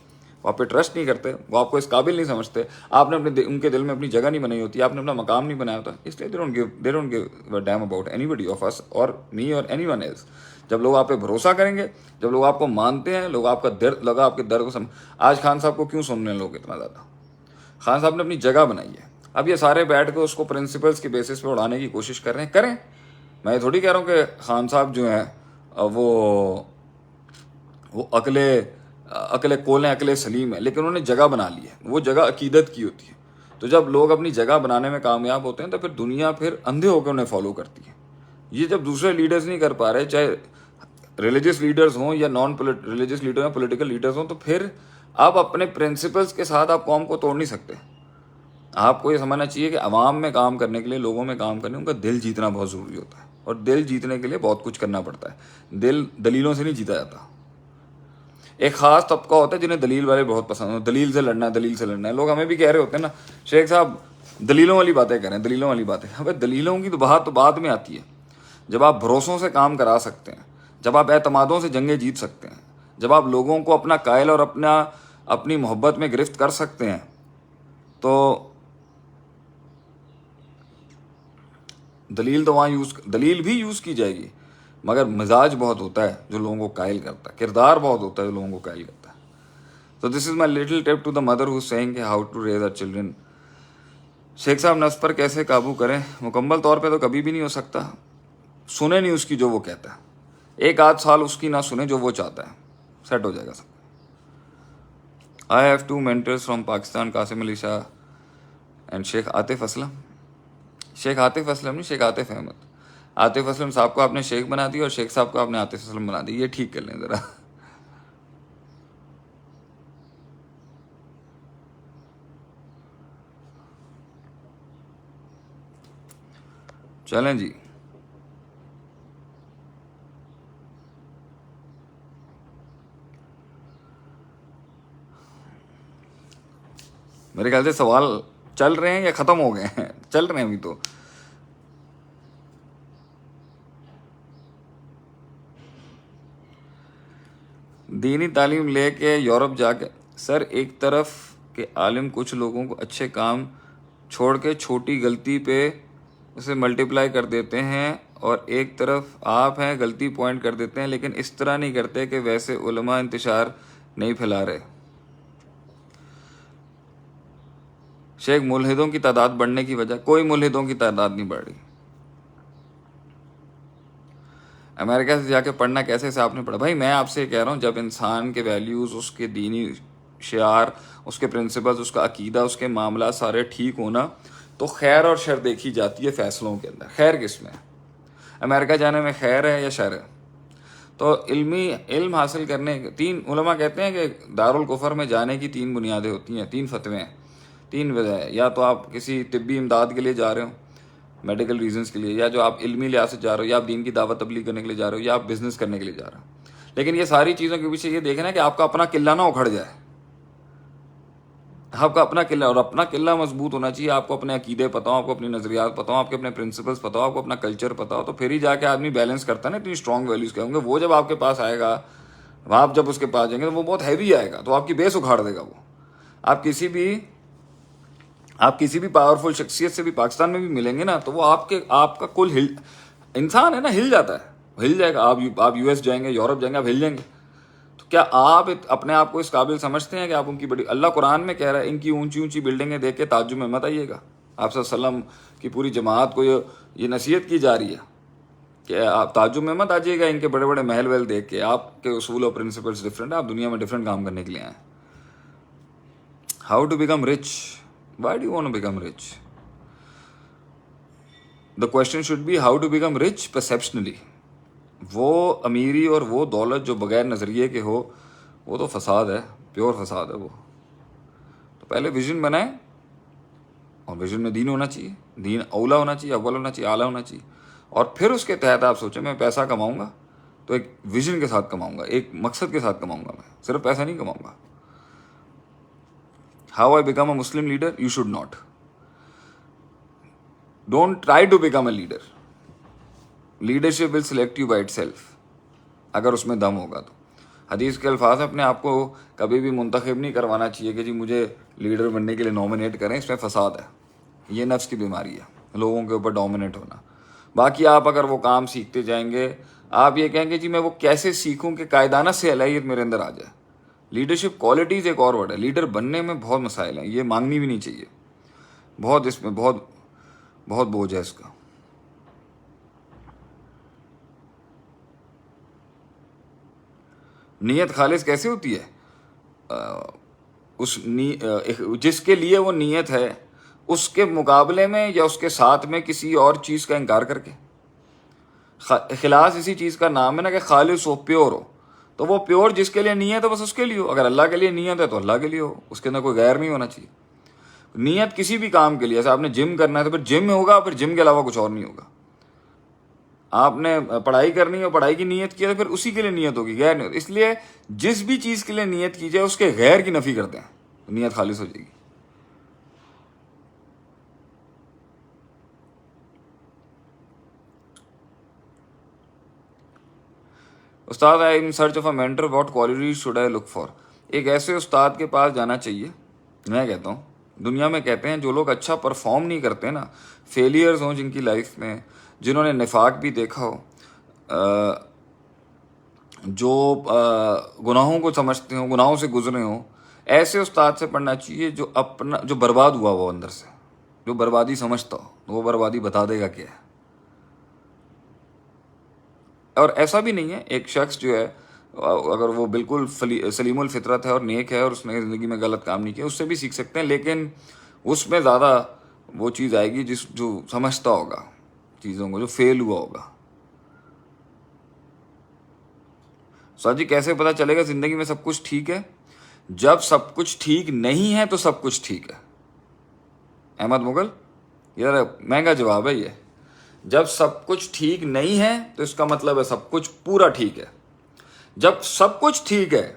وہ آپ پہ ٹرسٹ نہیں کرتے، وہ آپ کو اس قابل نہیں سمجھتے، آپ نے ان کے دل میں اپنی جگہ نہیں بنائی ہوتی، آپ نے اپنا مقام نہیں بنایا ہوتا. اس لیے they don't give a damn about anybody of us or me or anyone else. جب لوگ آپ پہ بھروسہ کریں گے، جب لوگ آپ کو مانتے ہیں، لوگ آپ کا درد لگا، آپ کے درد کو آج خان صاحب کو کیوں سن رہے ہیں لوگ اتنا زیادہ؟ خان صاحب نے اپنی جگہ بنائی ہے. اب یہ سارے بیٹھ کے اس کو پرنسپلس کے بیسس پہ اڑانے کی کوشش کر رہے ہیں، کریں. میں یہ تھوڑی کہہ رہا ہوں کہ خان صاحب جو ہیں وہ عقل کول ہیں، عقل سلیم ہے، لیکن انہوں نے جگہ بنا لی ہے. وہ جگہ عقیدت کی ہوتی ہے. تو جب لوگ اپنی جگہ بنانے میں کامیاب ہوتے ہیں تو پھر دنیا پھر اندھے ہو کے انہیں فالو کرتی ہے. یہ جب دوسرے لیڈرز نہیں کر پا رہے، چاہے ریلیجس لیڈرز ہوں یا نان ریلیجس لیڈر ہوں، پولیٹیکل لیڈرز ہوں، تو پھر آپ اپنے پرنسپلس کے ساتھ آپ قوم کو توڑ نہیں سکتے. آپ کو یہ سمجھنا چاہیے کہ عوام میں کام کرنے کے لیے، لوگوں میں کام کرنے، ان کا دل جیتنا بہت ضروری ہوتا ہے. اور دل جیتنے کے لیے بہت کچھ کرنا پڑتا ہے. دل دلیلوں سے نہیں جیتا جاتا. ایک خاص طبقہ ہوتا ہے جنہیں دلیل والے بہت پسند ہو، دلیل سے لڑنا ہے. لوگ ہمیں بھی کہہ رہے ہوتے ہیں نا شیخ صاحب دلیلوں والی باتیں کریں، دلیلوں والی باتیں. ابے دلیلوں کی تو بات تو بعد میں آتی ہے. جب آپ بھروسوں سے کام کرا سکتے ہیں، جب آپ اعتمادوں سے جنگیں جیت سکتے ہیں، جب آپ لوگوں کو اپنا قائل اور اپنی محبت میں گرفت کر سکتے ہیں، تو دلیل تو وہاں دلیل بھی یوز کی جائے گی، مگر مزاج بہت ہوتا ہے جو لوگوں کو قائل کرتا ہے، کردار بہت ہوتا ہے جو لوگوں کو قائل کرتا ہے. تو this is my little tip to the mother who seeing کہ how to raise our children. شیخ صاحب نفس پر کیسے قابو کریں؟ مکمل طور پہ تو کبھی بھی نہیں ہو سکتا. سنیں نہیں اس کی جو وہ کہتا ہے، 1-8 سال اس کی نہ سنیں جو وہ چاہتا ہے، سیٹ ہو جائے گا سب. I have 2 mentors from Pakistan, Qasim Ali Shah and Sheikh Atif Aslam. شیخ عاطف اسلم نہیں، شیخ عاطف احمد. عاطف اسلم صاحب کو آپ نے شیخ بنا دیا اور شیخ صاحب کو آپ نے عاطف اسلم بنا دی. یہ ٹھیک کر لیں ذرا. چلیں جی. میرے خیال سے سوال چل رہے ہیں یا ختم ہو گئے ہیں؟ چل رہے ہیں ابھی تو. دینی تعلیم لے کے یورپ جا کے سر، ایک طرف کے عالم کچھ لوگوں کو اچھے کام چھوڑ کے چھوٹی غلطی پہ اسے ملٹیپلائی کر دیتے ہیں، اور ایک طرف آپ ہیں غلطی پوائنٹ کر دیتے ہیں، لیکن اس طرح نہیں کرتے کہ ویسے علماء انتشار نہیں پھیلا رہے. شیخ ملحدوں کی تعداد بڑھنے کی وجہ، کوئی ملحدوں کی تعداد نہیں بڑھ رہی. امریکہ سے جا کے پڑھنا کیسے سے آپ نے پڑھا؟ بھائی میں آپ سے کہہ رہا ہوں، جب انسان کے ویلیوز، اس کے دینی شعار، اس کے پرنسپلز، اس کا عقیدہ، اس کے معاملات سارے ٹھیک ہونا، تو خیر اور شر دیکھی جاتی ہے فیصلوں کے اندر. خیر کس میں؟ امریکہ جانے میں خیر ہے یا شر ہے؟ تو علم حاصل کرنے 3 علماء کہتے ہیں کہ دارالکفر میں جانے کی 3 بنیادیں ہوتی ہیں، 3 فتوے ہیں. 3 وجہ ہے، یا تو آپ کسی طبی امداد کے لیے جا رہے ہو، میڈیکل ریزنس کے لیے، یا جو آپ علمی لحاظ سے جا رہے ہو، یا آپ دین کی دعوت تبلیغ کرنے کے لیے جا رہے ہو، یا آپ بزنس کرنے کے لیے جا رہے ہو. لیکن یہ ساری چیزوں کے پیچھے یہ دیکھنا کہ آپ کا اپنا قلعہ نہ اکھڑ جائے. آپ کا اپنا قلعہ، اور اپنا قلعہ مضبوط ہونا چاہیے. آپ کو اپنے عقیدے پتہ ہو، آپ کو اپنی نظریات پتہ ہو، آپ کے اپنے پرنسپلس پتہ ہو، آپ کو اپنا کلچر پتہ ہو، تو پھر ہی جا کے آدمی بیلنس کرتا ہے نا. اتنی اسٹرانگ ویلیوز کے ہوں گے، وہ جب آپ کے پاس آئے گا، آپ جب اس کے پاس جائیں گے تو وہ بہت ہیوی آئے گا، تو آپ کی بیس اکھاڑ دے گا. وہ آپ کسی بھی پاورفل شخصیت سے بھی پاکستان میں بھی ملیں گے نا، تو وہ آپ کا کل انسان ہے نا، ہل جاتا ہے، ہل جائے گا. آپ یو ایس جائیں گے، یورپ جائیں گے، آپ ہل جائیں گے. تو کیا آپ اپنے آپ کو اس قابل سمجھتے ہیں کہ آپ ان کی بڑی، اللہ قرآن میں کہہ رہا ہے ان کی اونچی اونچی بلڈنگیں دیکھ کے تعجب میں مت آئیے گا. آپ صلی اللہ علیہ وسلم کی پوری جماعت کو یہ نصیحت کی جا رہی ہے کہ آپ تعجب میں مت آجیے گا ان کے بڑے بڑے محل ویل دیکھ کے. آپ کے اصول اور پرنسپلس ڈفرینٹ ہیں، آپ دنیا میں ڈفرینٹ کام کرنے کے لیے آئے ہیں. How to become rich? Why do you want to become rich? The question should be how to become rich perceptionally. وہ امیری اور وہ دولت جو بغیر نظریے کے ہو، وہ تو فساد ہے، پیور فساد ہے وہ. تو پہلے ویژن بنائیں، اور ویژن میں دین ہونا چاہیے، دین اولا ہونا چاہیے، اول ہونا چاہیے، اعلیٰ ہونا چاہیے. اور پھر اس کے تحت آپ سوچیں میں پیسہ کماؤں گا تو ایک ویژن کے ساتھ کماؤں گا، ایک مقصد کے ساتھ کماؤں گا. میں صرف پیسہ نہیں کماؤں گا. How I become a Muslim leader? You should not, don't try to become a leader. Leadership will select you by itself, اگر اس میں دم ہوگا تو. حدیث کے الفاظ ہیں، اپنے آپ کو کبھی بھی منتخب نہیں کروانا چاہیے کہ جی مجھے لیڈر بننے کے لیے نامنیٹ کریں، اس میں فساد ہے. یہ نفس کی بیماری ہے، لوگوں کے اوپر ڈومینیٹ ہونا. باقی آپ اگر وہ کام سیکھتے جائیں گے، آپ یہ کہیں گے جی میں وہ کیسے سیکھوں کہ قائدانہ صلاحیت میرے اندر آ جائے. لیڈرشپ کوالٹیز ایک اور ورڈ ہے. لیڈر بننے میں بہت مسائل ہیں، یہ مانگنی بھی نہیں چاہیے. بہت اس میں بہت بہت بوجھ ہے اس کا. نیت خالص کیسے ہوتی ہے؟ جس کے لیے وہ نیت ہے اس کے مقابلے میں یا اس کے ساتھ میں کسی اور چیز کا انکار کر کے. اخلاص اسی چیز کا نام ہے نا کہ خالص ہو، پیور ہو. تو وہ پیور جس کے لیے نیت ہے بس اس کے لیے ہو. اگر اللہ کے لیے نیت ہے تو اللہ کے لیے ہو، اس کے اندر کوئی غیر نہیں ہونا چاہیے. نیت کسی بھی کام کے لیے، جیسے آپ نے جم کرنا ہے تو پھر جم میں ہوگا، پھر جم کے علاوہ کچھ اور نہیں ہوگا. آپ نے پڑھائی کرنی ہے، پڑھائی کی نیت کی ہے تو پھر اسی کے لیے نیت ہوگی، غیر نہیں ہوگی. اس لیے جس بھی چیز کے لیے نیت کی جائے اس کے غیر کی نفی کرتے ہیں، نیت خالص ہو جائے گی. استاد I in search of a mentor, what qualities should I look for? ایک ایسے استاد کے پاس جانا چاہیے. میں کہتا ہوں دنیا میں کہتے ہیں جو لوگ اچھا پرفارم نہیں کرتے نا، فیلیئرز ہوں جن کی لائف میں، جنہوں نے نفاق بھی دیکھا ہو، جو گناہوں کو سمجھتے ہوں، گناہوں سے گزرے ہوں، ایسے استاد سے پڑھنا چاہیے جو برباد ہوا ہو اندر سے، جو بربادی سمجھتا ہو. وہ بربادی بتا دے گا کیا ہے. اور ایسا بھی نہیں ہے، ایک شخص جو ہے اگر وہ بالکل سلیم الفطرت ہے اور نیک ہے اور اس نے زندگی میں غلط کام نہیں کیا، اس سے بھی سیکھ سکتے ہیں. لیکن اس میں زیادہ وہ چیز آئے گی جو سمجھتا ہوگا چیزوں کو، جو فیل ہوا ہوگا. سر جی کیسے پتہ چلے گا زندگی میں سب کچھ ٹھیک ہے؟ جب سب کچھ ٹھیک نہیں ہے تو سب کچھ ٹھیک ہے. احمد مغل، یہ مہنگا جواب ہے یہ. جب سب کچھ ٹھیک نہیں ہے تو اس کا مطلب ہے سب کچھ پورا ٹھیک ہے. جب سب کچھ ٹھیک ہے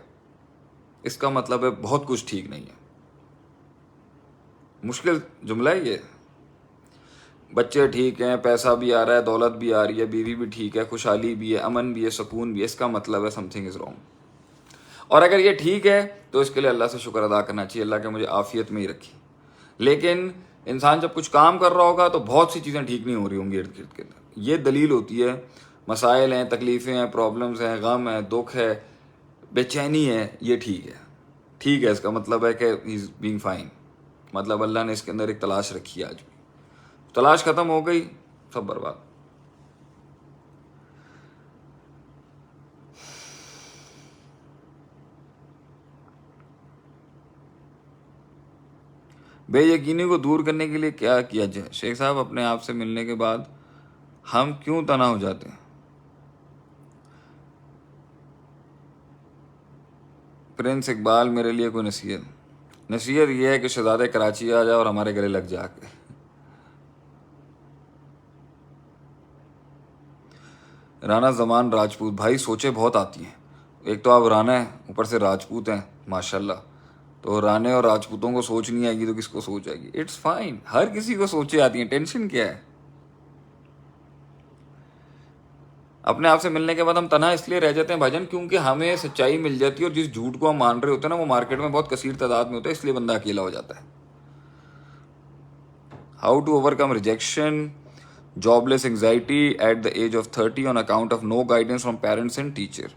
اس کا مطلب ہے بہت کچھ ٹھیک نہیں ہے. مشکل جملہ ہے یہ. بچے ٹھیک ہیں، پیسہ بھی آ رہا ہے، دولت بھی آ رہی ہے، بیوی بھی ٹھیک ہے، خوشحالی بھی ہے، امن بھی ہے، سکون بھی ہے، اس کا مطلب ہے سم تھنگ از رانگ. اور اگر یہ ٹھیک ہے تو اس کے لیے اللہ سے شکر ادا کرنا چاہیے، اللہ کے مجھے عافیت میں ہی رکھی. لیکن انسان جب کچھ کام کر رہا ہوگا تو بہت سی چیزیں ٹھیک نہیں ہو رہی ہوں گی ارد گرد کے اندر. یہ دلیل ہوتی ہے مسائل ہیں، تکلیفیں ہیں، پرابلمز ہیں، غم ہے، دکھ ہے، بے چینی ہے. یہ ٹھیک ہے اس کا مطلب ہے کہ ہی از بینگ فائن. مطلب اللہ نے اس کے اندر ایک تلاش رکھی ہے. آج بھی تلاش ختم ہو گئی، سب برباد. بے یقینی کو دور کرنے کے لیے کیا کیا جائے؟ شیخ صاحب اپنے آپ سے ملنے کے بعد ہم کیوں تنہا ہو جاتے ہیں؟ پرنس اقبال، میرے لیے کوئی نصیحت؟ نصیحت یہ ہے کہ شہزادے کراچی آ جائے اور ہمارے گلے لگ جا کے. رانا زمان راجپوت بھائی سوچیں بہت آتی ہیں. ایک تو آپ رانا ہیں، اوپر سے راجپوت ہیں ماشاءاللہ. تو رانے اور راجپوتوں کو سوچ نہیں آئے گی تو کس کو سوچ آئے گی؟ اٹس فائن، ہر کسی کو سوچیں آتی ہیں، ٹینشن کیا ہے؟ اپنے آپ سے ملنے کے بعد ہم تنہا اس لیے رہ جاتے ہیں بھائی کیونکہ ہمیں سچائی مل جاتی ہے، اور جس جھوٹ کو ہم مان رہے ہوتے ہیں نا وہ مارکیٹ میں بہت کثیر تعداد میں ہوتا ہے، اس لیے بندہ اکیلا ہو جاتا ہے. How to overcome rejection jobless anxiety at the age of 30 on account of no guidance from parents and teacher.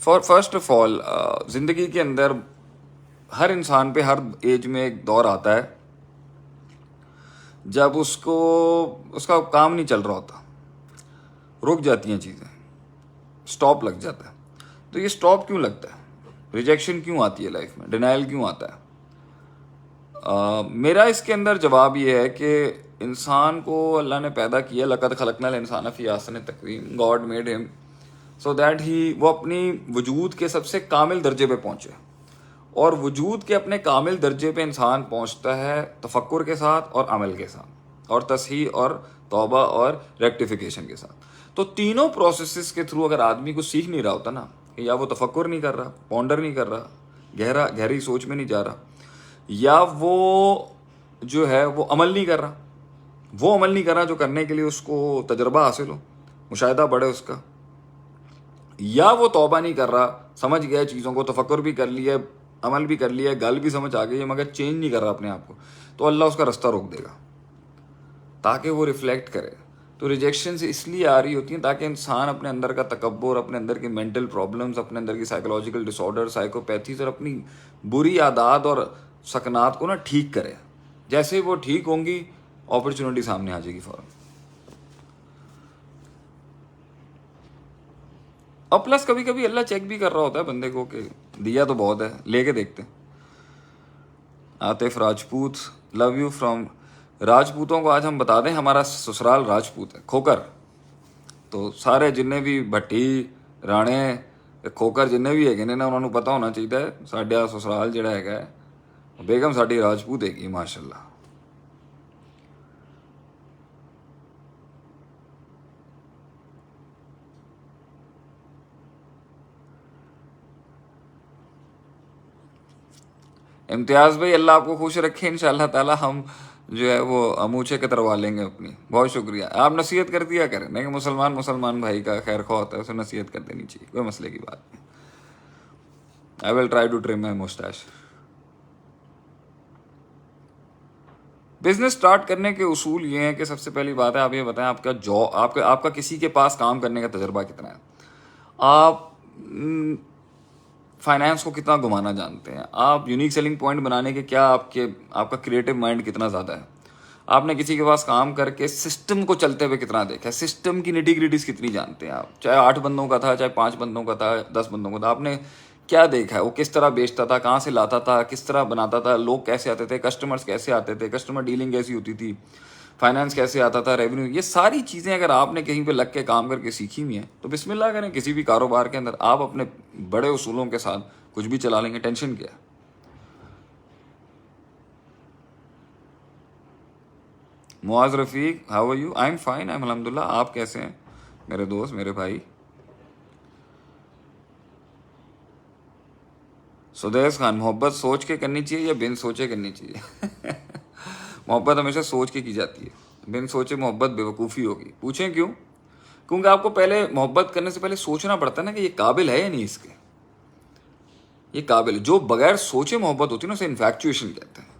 First of all زندگی کے اندر ہر انسان پہ ہر ایج میں ایک دور آتا ہے جب اس کا کام نہیں چل رہا ہوتا، رک جاتی ہیں چیزیں، سٹاپ لگ جاتا ہے. تو یہ سٹاپ کیوں لگتا ہے؟ ریجیکشن کیوں آتی ہے لائف میں؟ ڈینائل کیوں آتا ہے؟ میرا اس کے اندر جواب یہ ہے کہ انسان کو اللہ نے پیدا کیا، لقد خلقنا الانسان فی احسن تقویم، گاڈ میڈ ہم سو دیٹ وہ اپنی وجود کے سب سے کامل درجے پہ پہنچے. اور وجود کے اپنے کامل درجے پہ انسان پہنچتا ہے تفکر کے ساتھ اور عمل کے ساتھ اور تصحیح اور توبہ اور ریکٹیفیکیشن کے ساتھ. تو تینوں پروسیسز کے تھرو اگر آدمی کو سیکھ نہیں رہا ہوتا نا، کہ یا وہ تفکر نہیں کر رہا، پونڈر نہیں کر رہا، گہری سوچ میں نہیں جا رہا، یا وہ جو ہے وہ عمل نہیں کر رہا جو کرنے کے لیے اس کو تجربہ حاصل ہو، مشاہدہ بڑھے اس کا، یا وہ توبہ نہیں کر رہا، سمجھ گیا چیزوں کو، تفکر بھی کر لیا، عمل بھی کر لیا، گل بھی سمجھ آ گئی ہے، مگر چینج نہیں کر رہا اپنے آپ کو، تو اللہ اس کا رستہ روک دے گا تاکہ وہ ریفلیکٹ کرے. تو ریجیکشنز اس لیے آ رہی ہوتی ہیں تاکہ انسان اپنے اندر کا تکبر، اپنے اندر کی مینٹل پرابلمز، اپنے اندر کی سائیکولوجیکل ڈس آرڈر، سائیکوپیتھیز اور اپنی بری عادات اور سکنات کو نا ٹھیک کرے. جیسے وہ ٹھیک ہوں گی اپرچونٹی سامنے آ جائے گی فوراً. اور پلس کبھی کبھی اللہ چیک بھی کر رہا ہوتا ہے بندے کو کہ دیا تو بہت ہے، لے کے دیکھتے ہیں. Atif Rajput love you from. راجپوتوں کو آج ہم بتا دیں ہمارا سسرال راجپوت ہے، کھوکر. تو سارے جننے بھی بھٹی رانے کھوکر جننے بھی ہے نا انہوں نے پتا ہونا چاہیے ساڈا سسرال جڑا ہے بیگم ساڈی راجپوت ہے ماشاء اللہ. امتیاز بھائی اللہ آپ کو خوش رکھے، انشاءاللہ تعالی ہم جو ہے وہ اموچے کتروا لیں گے اپنی. بہت شکریہ. آپ نصیحت کر دیا کریں، نہیں کہ مسلمان بھائی کا خیر خواہ ہوتا ہے، اسے نصیحت کر دینی چاہیے، کوئی مسئلے کی بات نہیں. I will try to trim my mustache. Business start کرنے کے اصول یہ ہیں کہ سب سے پہلی بات ہے آپ یہ بتائیں آپ کا کسی کے پاس کام کرنے کا تجربہ کتنا ہے، آپ فائنانس کو کتنا گھمانا جانتے ہیں، آپ یونیک سیلنگ پوائنٹ بنانے کے کیا آپ کا کریٹو مائنڈ کتنا زیادہ ہے، آپ نے کسی کے پاس کام کر کے سسٹم کو چلتے ہوئے کتنا دیکھا ہے، سسٹم کی نیٹی گریٹیز کتنی جانتے ہیں آپ، چاہے 8 بندوں کا تھا، چاہے 5 بندوں کا تھا، 10 بندوں کا تھا، آپ نے کیا دیکھا ہے، وہ کس طرح بیچتا تھا، کہاں سے لاتا تھا، کس طرح بناتا تھا، لوگ کیسے آتے تھے، کسٹمرز کیسے آتے تھے، کسٹمر ڈیلنگ کیسی ہوتی تھی، فائنانس کیسے آتا تھا، ریونیو. یہ ساری چیزیں اگر آپ نے کہیں پہ لگ کے کام کر کے سیکھی ہوئی ہیں تو بسم اللہ کریں. کسی بھی کاروبار کے اندر آپ اپنے بڑے اصولوں کے ساتھ کچھ بھی چلا لیں گے، ٹینشن کیا ہے. Muaz Rafiq how are you? I am fine, I am الحمد للہ. آپ کیسے ہیں میرے دوست، میرے بھائی؟ سدیس خان محبت سوچ کے کرنی چاہیے یا بن سوچے کرنی چاہیے؟ محبت ہمیشہ سوچ کے کی جاتی ہے، بن سوچے محبت بے وقوفی ہوگی. پوچھیں کیوں؟ کیونکہ آپ کو پہلے محبت کرنے سے پہلے سوچنا پڑتا ہے نا کہ یہ قابل ہے یا نہیں، اس کے یہ قابل ہے. جو بغیر سوچے محبت ہوتی ہے نا اسے انفیکچویشن کہتے ہیں.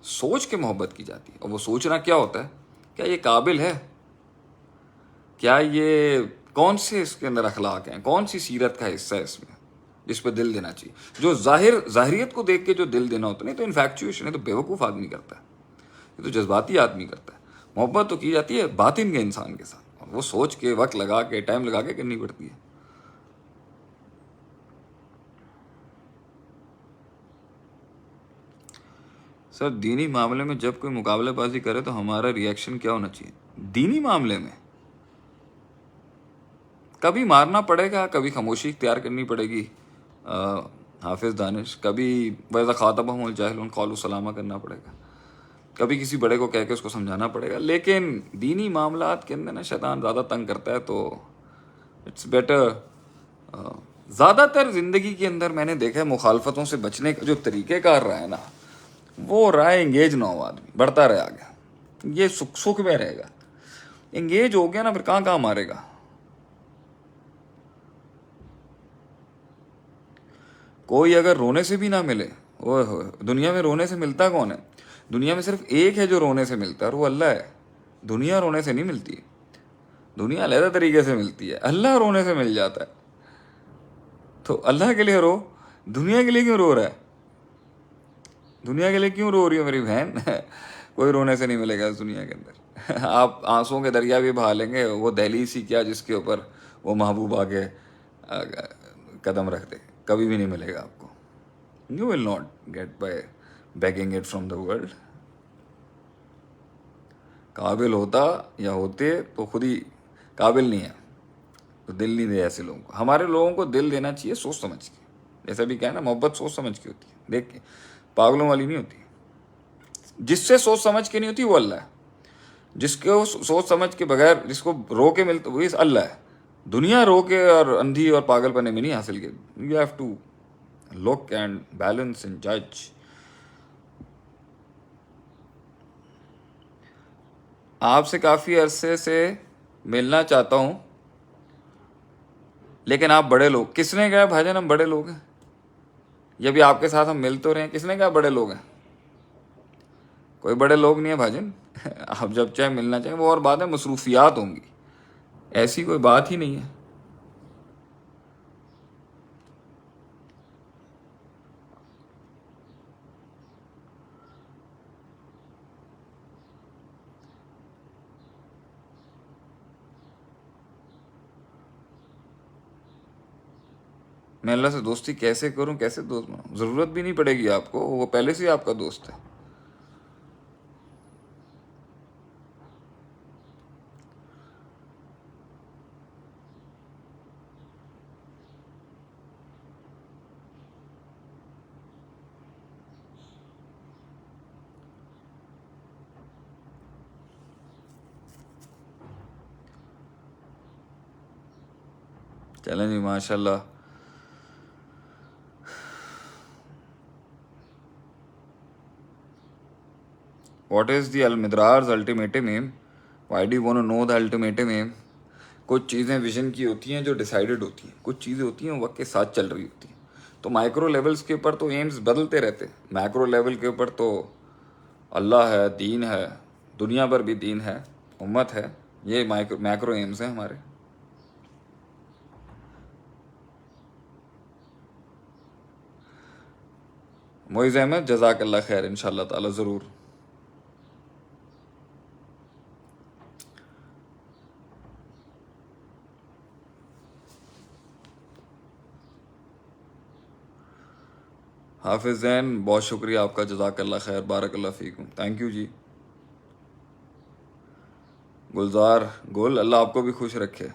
سوچ کے محبت کی جاتی ہے، اور وہ سوچنا کیا ہوتا ہے، کیا یہ قابل ہے، کیا یہ کون سے اس کے اندر اخلاق ہیں، کون سی سیرت کا حصہ ہے اس میں جس پہ دل دینا چاہیے. جو ظاہریت کو دیکھ کے جو دل دینا ہوتا ہے، نہیں تو انفیکچویشن ہے، تو بیوقوف آدمی کرتا ہے، یہ تو جذباتی آدمی کرتا ہے. محبت تو کی جاتی ہے باطن کے انسان کے ساتھ، اور وہ سوچ کے وقت لگا کے ٹائم لگا کے کرنی پڑتی ہے. سر دینی معاملے میں جب کوئی مقابلہ بازی کرے تو ہمارا ریئیکشن کیا ہونا چاہیے؟ دینی معاملے میں کبھی مارنا پڑے گا، کبھی خاموشی اختیار کرنی پڑے گی. حافظ دانش کبھی ویسا خاطبہم الجاہلون قالوا سلامہ کرنا پڑے گا، کبھی کسی بڑے کو کہہ کے اس کو سمجھانا پڑے گا. لیکن دینی معاملات کے اندر نا شیطان زیادہ تنگ کرتا ہے، تو اٹس بیٹر. زیادہ تر زندگی کے اندر میں نے دیکھا ہے مخالفتوں سے بچنے کا جو طریقہ کار رہا ہے نا، وہ رہا ہے انگیج نہ ہو آدمی، بڑھتا رہے آگے، یہ سکھ میں رہے گا. انگیج ہو گیا نا پھر کہاں کہاں مارے گا. کوئی اگر رونے سے بھی نہ ملے، اوہ ہوئے، دنیا میں رونے سے ملتا کون ہے؟ دنیا میں صرف ایک ہے جو رونے سے ملتا ہے، اور وہ اللہ ہے. دنیا رونے سے نہیں ملتی، دنیا علیحدہ طریقے سے ملتی ہے، اللہ رونے سے مل جاتا ہے. تو اللہ کے لیے رو، دنیا کے لیے کیوں رو رہا ہے؟ دنیا کے لیے کیوں رو رہی ہو میری بہن؟ کوئی رونے سے نہیں ملے گا اس دنیا کے اندر. آپ آنسوؤں کے دریا بھی بہا لیں گے، وہ دہلی سی کیا جس کے اوپر وہ محبوب آگے قدم رکھ دے، کبھی بھی نہیں ملے گا آپ کو. You will not get by begging it from the world. قابل ہوتا یا ہوتے تو خود ہی قابل نہیں ہے، تو دل نہیں دے ایسے لوگوں کو. ہمارے لوگوں کو دل دینا چاہیے سوچ سمجھ کے. جیسا بھی کہا نا، محبت سوچ سمجھ کے ہوتی ہے، دیکھ کے، پاگلوں والی نہیں ہوتی. جس سے سوچ سمجھ کے نہیں ہوتی وہ اللہ ہے. جس کو سوچ سمجھ کے بغیر جس کو رو کے ملتا وہ اللہ ہے. دنیا رو کے اور اندھی اور پاگل پنے میں نہیں حاصل کی. You have to look and balance and جج. آپ سے کافی عرصے سے ملنا چاہتا ہوں، لیکن آپ بڑے لوگ. کس نے کہا بھائی جان ہم بڑے لوگ ہیں؟ یہ بھی آپ کے ساتھ ہم مل تو رہے ہیں، کس نے کہا بڑے لوگ ہیں؟ کوئی بڑے لوگ نہیں ہے بھاجن. آپ جب چاہے ملنا چاہیں، وہ اور بات ہے، مصروفیات ہوں گی، ایسی کوئی بات ہی نہیں ہے. میں اللہ سے دوستی کیسے کروں، کیسے دوست بناؤں؟ ضرورت بھی نہیں پڑے گی آپ کو، وہ پہلے سے ہی آپ کا دوست ہے. چلیں جی، ماشاء اللہ. واٹ از دی المدرارز ultimate aim? Why do you want to know the ultimate aim? کچھ چیزیں ویژن کی ہوتی ہیں جو ڈیسائیڈڈ ہوتی ہیں، کچھ چیزیں ہوتی ہیں وقت کے ساتھ چل رہی ہوتی ہیں. تو مائکرو لیولز کے اوپر تو ایمز بدلتے رہتے ہیں، میکرو لیول کے اوپر تو اللہ ہے، دین ہے، دنیا پر بھی دین ہے، امت ہے. یہ میکرو ایمز ہیں ہمارے. معیز احمد جزاک اللہ خیر، انشاءاللہ تعالی ضرور. حافظ زین بہت شکریہ آپ کا، جزاک اللہ خیر، بارک اللہ فیکم، تھینک یو جی. گلزار گل، اللہ آپ کو بھی خوش رکھے.